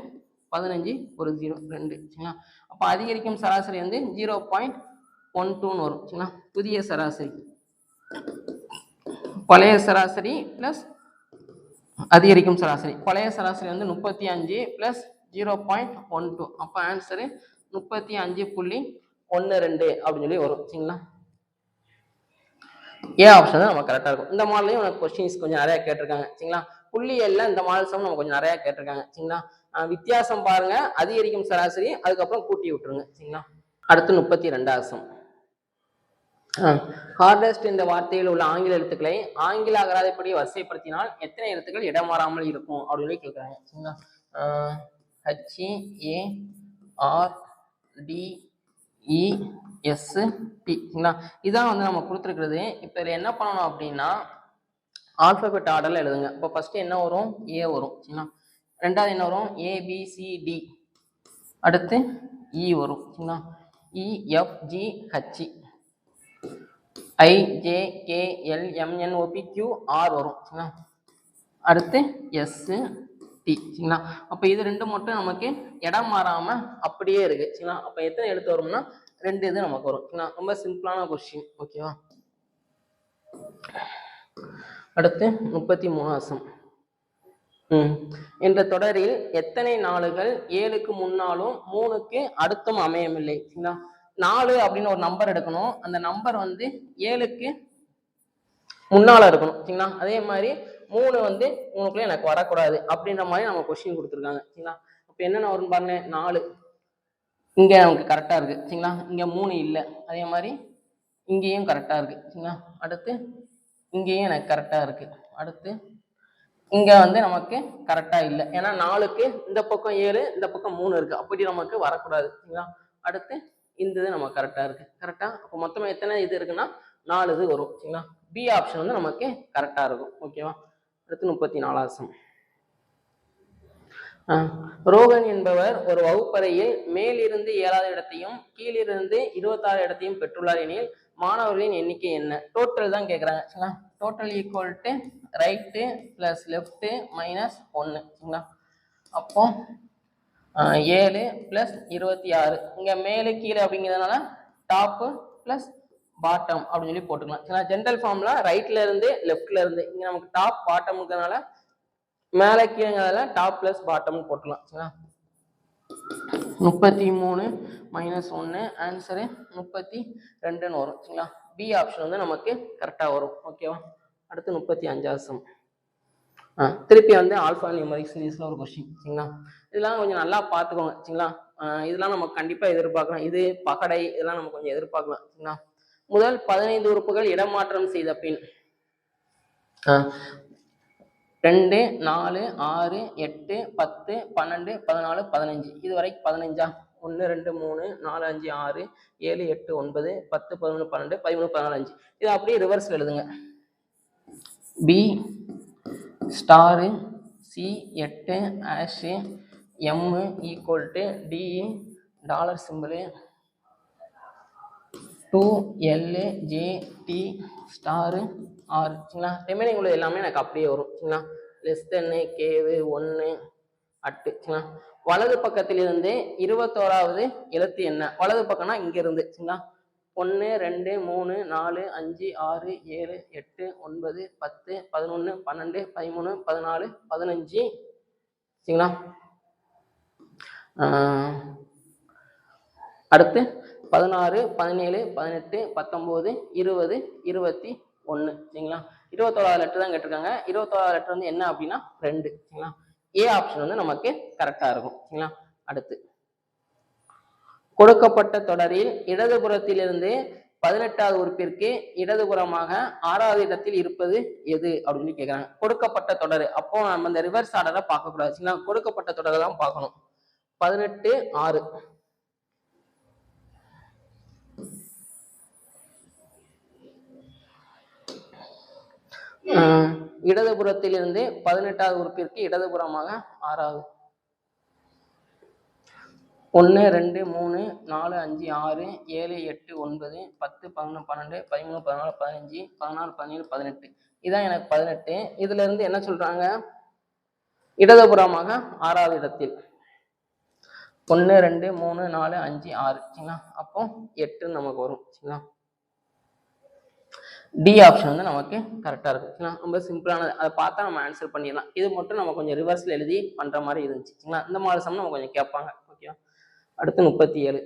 15, ஒரு 0 2. சரிங்களா? அப்போ அதிகரிக்கும் சராசரி வந்து 0.12 வரும். சரிங்களா? புதிய சராசரி பழைய சராசரி பிளஸ் அதிகரிக்கும் சராசரி. பழைய சராசரி வந்து 35 பிளஸ் 0.12. அப்போ ஆன்சரு 35.12 அப்படின்னு சொல்லி வரும். சரிங்களா? ஏ ஆப்ஷன் தான் நம்ம கரெக்டாக இருக்கும். இந்த மாடலையும் உனக்கு கொஸ்டின்ஸ் கொஞ்சம் நிறைய கேட்டிருக்காங்க. சரிங்களா? புள்ளி எல்லாம் இந்த மாடல் சம் நம்ம கொஞ்சம் நிறைய கேட்டிருக்காங்க. சரிங்களா? வித்தியாசம் பாருங்க, அதிகரிக்கும் சராசரி, அதுக்கப்புறம் கூட்டி விட்டுருங்க. சரிங்களா? அடுத்து 32 சம். ஹார்டஸ்ட் இந்த வார்த்தையில் உள்ள ஆங்கில எழுத்துக்களை ஆங்கில அகராதிப்படி வரிசைப்படுத்தினால் எத்தனை எழுத்துக்கள் இடமாறாமல் இருக்கும் அப்படின்னு கேட்குறாங்க. சரிங்களா? HARDEST. சரிங்களா? இதான் வந்து நம்ம கொடுத்துருக்கிறது. இப்போ இதில் என்ன பண்ணணும் அப்படின்னா ஆல்பபெட் ஆர்டர்ல எழுதுங்க. இப்போ ஃபர்ஸ்ட் என்ன வரும்? ஏ வரும். சரிங்களா? ரெண்டாவது என்ன வரும்? ABCD. அடுத்து இ வரும். சரிங்களா? EFGH IJKLMNOPQR வரும். சரிங்களா? அடுத்து ST. சரிங்களா? அப்போ இது ரெண்டு மட்டும் நமக்கு இடம் மாறாம அப்படியே இருக்கு. சரிங்களா? அப்போ எத்தனை எழுத்து வரும்னா 2 இது நமக்கு வரும். சரிங்களா? ரொம்ப சிம்பிளான கொஸ்டின். ஓகேவா? அடுத்து 33 சம். என்ற தொடரில் எத்தனை நாளுகள் 7க்கு முன்னாலும் 3க்கு அடுத்தும் அமையவில்லை? சரிங்களா? 4 அப்படின்னு ஒரு நம்பர் எடுக்கணும். அந்த நம்பர் வந்து 7க்கு முன்னால இருக்கணும். சரிங்களா? அதே மாதிரி 3 வந்து 3க்குள்ள எனக்கு வரக்கூடாது அப்படின்ற மாதிரி நம்ம கொஸ்டின் கொடுத்துருக்காங்க. சரிங்களா? அப்போ என்னென்ன வரும்னு பாருங்க. 4 இங்க நமக்கு கரெக்டா இருக்கு. சரிங்களா? இங்க 3 இல்லை. அதே மாதிரி இங்கேயும் கரெக்டா இருக்கு. சரிங்களா? அடுத்து இங்கேயும் எனக்கு கரெக்டா இருக்கு. அடுத்து இங்க வந்து நமக்கு கரெக்டா இல்லை. ஏன்னா 4க்கு இந்த பக்கம் 7, இந்த பக்கம் 3 இருக்கு. அப்படி நமக்கு வரக்கூடாது. சரிங்களா? அடுத்து இந்த இது நமக்கு கரெக்டா இருக்கு. கரெக்டா? அப்போ மொத்தமா எத்தனை இது இருக்குன்னா 4 இது வரும். சரிங்களா? பி ஆப்ஷன் வந்து நமக்கு கரெக்டா இருக்கும். ஓகேவா? அடுத்து 34 சம். ரோகன் என்பவர் ஒரு வகுப்பறையில் மேலிருந்து 7வது இடத்தையும் கீழிருந்து 26 இடத்தையும் பெற்றுள்ளார் எனில் மாணவர்களின் எண்ணிக்கை என்ன? டோட்டல் தான் கேட்குறாங்க. சரிங்களா? Total equal to right plus left minus 1. சரிங்களா? அப்போ 7 பிளஸ் 26. இங்க மேலே கீழே அப்படிங்கிறதுனால டாப்பு பிளஸ் பாட்டம் அப்படின்னு சொல்லி போட்டுக்கலாம். சரிங்களா? ஜென்ரல் ஃபார்ம்ல ரைட்ல இருந்து லெஃப்ட்ல இருந்து, இங்க நமக்கு டாப் பாட்டம்ங்கிறதுனால மேலே கீழேங்கிறதுல டாப் பிளஸ் பாட்டம் போட்டுக்கலாம். சரிங்களா? 33 மைனஸ் 1 ஆன்சரு 32 வரும். சரிங்களா? பி ஆப்ஷன் வந்து நமக்கு கரெக்டா வரும். ஓகேவா? அடுத்து 35 சம். திருப்பி வந்து ஆல்ஃபா நியூமரிக் சீரீஸ்ல ஒரு கொஸ்டின். சரிங்களா? இதெல்லாம் கொஞ்சம் நல்லா பார்த்துக்கோங்க. சரிங்களா? இதெல்லாம் நம்ம கண்டிப்பா எதிர்பார்க்கலாம். இது பகடை இதெல்லாம் நம்ம கொஞ்சம் எதிர்பார்க்கலாம். சரிங்களா? முதல் 15 உறுப்புகள் இடமாற்றம் செய்த பின் 2 4 6 8 10 12 14 15 இது வரைக்கும் 15. 1 2 3 4 5 6 7 8 9 10 11 12 13 14 5. இதை அப்படியே ரிவர்ஸ்ல எழுதுங்க. பி ஸ்டாரு சி 8 ஆஷ் M equal to D dollar simple 2 L J T star R. சரிங்களா, ரிமைனிங் உள்ள எல்லாமே எனக்கு அப்படியே வரும். சரிங்களா, லெஸ் தென்னு கேவு 1 அட்டு. சரிங்களா, வலது பக்கத்திலிருந்து 21வது எழுத்து என்ன? வலது பக்கம்னா இங்க இருந்து. சரிங்களா, 1 2 3 4 5 6 7 8 9 10 11 12 13 14 15. சரிங்களா, அடுத்து 16 17 18 19 20 21. சரிங்களா, 21வது லெட்டர் தான் கேட்டிருக்காங்க. 21வது லெட்டர் வந்து என்ன அப்படின்னா 2. சரிங்களா, ஏ ஆப்ஷன் வந்து நமக்கு கரெக்டா இருக்கும். சரிங்களா, அடுத்து கொடுக்கப்பட்ட தொடரில் இடதுபுறத்திலிருந்து 18வது உறுப்பிற்கு இடதுபுறமாக 6வது இடத்தில் இருப்பது எது அப்படின்னு கேட்கிறாங்க. கொடுக்கப்பட்ட தொடர், அப்போ நம்ம இந்த ரிவர்ஸ் ஆர்டரை பார்க்க கூடாது. சரிங்களா, கொடுக்கப்பட்ட தொடரை தான் பார்க்கணும். 18 6. இடதுபுறத்திலிருந்து 18வது உறுப்பிற்கு இடதுபுறமாக 6வது. 1 2 3 4 5 6 7 8 9 10 11 12 13 14 15 16 17 18. இதான் எனக்கு 18. இதுல இருந்து என்ன சொல்றாங்க? இடதுபுறமாக 6வது இடத்தில் 1 2 3 4 5 6. சரிங்களா, அப்போ 8 நமக்கு வரும். சரிங்களா, டி ஆப்ஷன் வந்து நமக்கு கரெக்டா இருக்கு. சரிங்களா, ரொம்ப சிம்பிளானது. அதை பார்த்தா நம்ம ஆன்சர் பண்ணிடலாம். இது மட்டும் நம்ம கொஞ்சம் ரிவர்ஸ்ல எழுதி பண்ற மாதிரி இருந்துச்சு. சரிங்களா, இந்த மாதிரி சம் நம்ம கொஞ்சம் கேட்பாங்க. ஓகே, அடுத்து 37.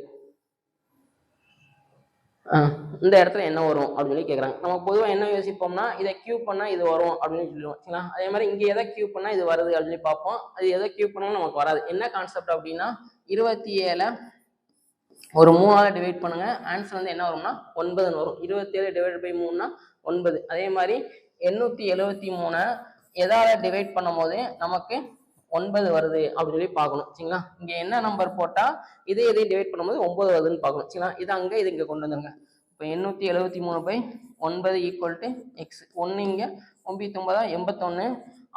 இந்த இடத்துல என்ன வரும் அப்படின்னு சொல்லி கேட்குறாங்க. நம்ம பொதுவாக என்ன யோசிப்போம்னா, இதை கியூப் பண்ணால் இது வரும் அப்படின்னு சொல்லுவோம். சரிங்களா, அதே மாதிரி இங்கே எதை கியூப் பண்ணால் இது வருது அப்படின்னு சொல்லி பார்ப்போம். அது எதை கியூப் பண்ணாலும் நமக்கு வராது. என்ன கான்செப்ட் அப்படின்னா, 27 ஒரு 3ஆல் டிவைட் பண்ணுங்க. ஆன்சர் வந்து என்ன வரும்னா 9 வரும். 27 டிவைட் பை 3னா 9. அதே மாதிரி 873 எதால டிவைட் பண்ணும் போது நமக்கு 9 வருது அப்படின்னு சொல்லி பார்க்கணும். சரிங்களா, இங்க என்ன நம்பர் போட்டா இதை டிவைட் பண்ணும்போது 9 வருதுன்னு பார்க்கணும். சரிங்களா, இது அங்க இது இங்க கொண்டு வந்துருங்க. இப்போ 873 பை 9 ஈக்குவல் டு எக்ஸ். 1 இங்க 9 81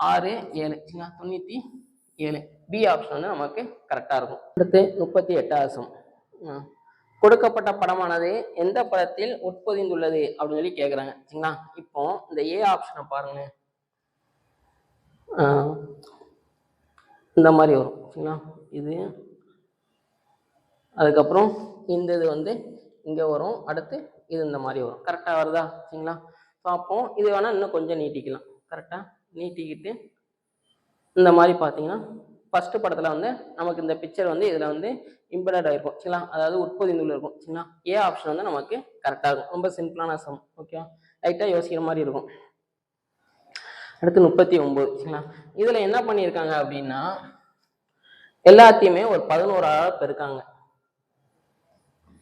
6 7. சரிங்களா, 97. பி ஆப்ஷன் வந்து நமக்கு கரெக்டா இருக்கும். அடுத்து 38வது சம். கொடுக்கப்பட்ட படமானது எந்த படத்தில் உட்பொதிந்துள்ளது அப்படின்னு சொல்லி கேட்குறாங்க. சரிங்களா, இப்போ இந்த ஏ ஆப்ஷனை பாருங்க, இந்த மாதிரி வரும். சரிங்களா, இது அதுக்கப்புறம் இந்த இது வந்து இங்கே வரும். அடுத்து இது இந்த மாதிரி வரும். கரெக்டாக வருதா? சரிங்களா, அப்போ இது வேணால் இன்னும் கொஞ்சம் நீட்டிக்கலாம். கரெக்டாக நீட்டிக்கிட்டு இந்த மாதிரி பார்த்தீங்கன்னா ஃபர்ஸ்ட் படத்தில் வந்து நமக்கு இந்த பிக்சர் வந்து இதில் வந்து இம்பெடட் ஆகிருக்கும். சரிங்களா, அதாவது உட்பொதிந்துள்ள இருக்கும். சரிங்களா, ஏ ஆப்ஷன் வந்து நமக்கு கரெக்டாக இருக்கும். ரொம்ப சிம்பிளான சம். ஓகே, லைட்டாக யோசிக்கிற மாதிரி இருக்கும். அடுத்து 39. சரிங்களா, இதில் என்ன பண்ணியிருக்காங்க அப்படின்னா எல்லாத்தையுமே ஒரு 11ஆல் பெருக்காங்க.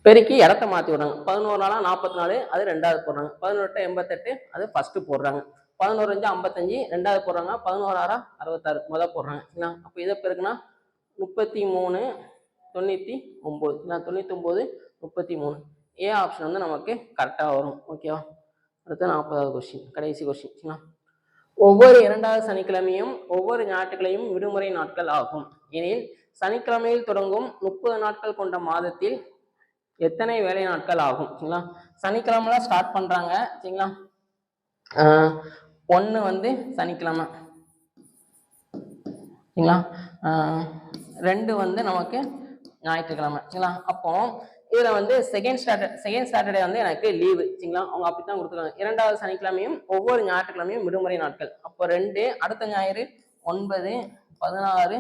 பெருக்கி இடத்த மாற்றி விடுறாங்க. 11 44, அது 2வது போடுறாங்க. 18 88, அது ஃபர்ஸ்ட் போடுறாங்க. 11 5 55, 2வது போடுறாங்க. 11 66, முதல் போடுறாங்க. சரிங்களா, அப்போ இதை பெருக்குனா 33 99. 99 33. ஏ ஆப்ஷன் வந்து நமக்கு கரெக்டாக வரும். ஓகேவா, அடுத்து 40வது கொஸ்டின், கடைசி கொஸ்டின். சரிங்களா, ஒவ்வொரு 2வது சனிக்கிழமையும் ஒவ்வொரு ஞாயிற்றுக்கிழமையும் விடுமுறை நாட்கள் ஆகும் எனில் சனிக்கிழமையில் தொடங்கும் 30 நாட்கள் கொண்ட மாதத்தில் எத்தனை வேலை நாட்கள் ஆகும்? சரிங்களா, சனிக்கிழமை ஸ்டார்ட் பண்றாங்க. சரிங்களா, 1 வந்து சனிக்கிழமை. சரிங்களா, 2 வந்து நமக்கு ஞாயிற்றுக்கிழமை. சரிங்களா, அப்போ இதுல வந்து செகண்ட் சாட்டர்டே வந்து எனக்கு லீவு. சரிங்களா, அவங்க அப்படித்தான் கொடுத்துருக்காங்க. 2வது சனிக்கிழமையும் ஒவ்வொரு ஞாயிற்றுக்கிழமையும் விடுமுறை நாட்கள். அப்போ 2, அடுத்த ஞாயிறு 9 16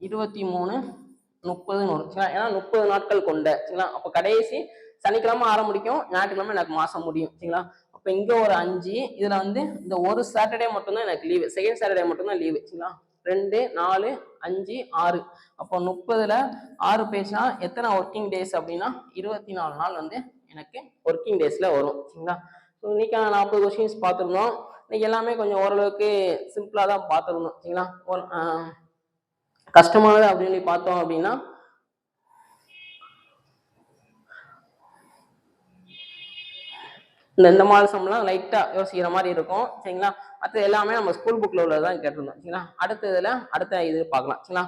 23 30 வரும். ஏன்னா 30 நாட்கள் கொண்ட. சரிங்களா, அப்போ கடைசி சனிக்கிழமை ஆரம்பிக்கும், ஞாயிற்றுக்கிழமை எனக்கு மாசம் முடியும். சரிங்களா, அப்போ இங்க ஒரு 5, இதுல வந்து இந்த ஒரு சாட்டர்டே மட்டும்தான் எனக்கு லீவு. செகண்ட் சாட்டர்டே மட்டும்தான் லீவு. சரிங்களா, 2 4 5 6. அப்போ 30ல் 6 பேசினா எத்தனை ஒர்க்கிங் டேஸ் அப்படின்னா 24 நாள் வந்து எனக்கு ஒர்க்கிங் டேஸ்ல வரும். சரிங்களா, ஸோ இன்னைக்கான 40 கொஸ்டின்ஸ் பார்த்துருந்தோம். இன்னைக்கு எல்லாமே கொஞ்சம் ஓரளவுக்கு சிம்பிளா தான் பார்த்துருந்தோம். சரிங்களா, கஷ்டமானது அப்படின்னு பார்த்தோம் அப்படின்னா இந்த மாதிரி சம்லாம் லைட்டா யோசிக்கிற மாதிரி இருக்கும் சரிங்களா. மற்ற எல்லாமே நம்ம ஸ்கூல் புக்ல உள்ளதான் கேட்டிருந்தோம் சரிங்களா. அடுத்த இதுல அடுத்த இது பார்க்கலாம் சரிங்களா.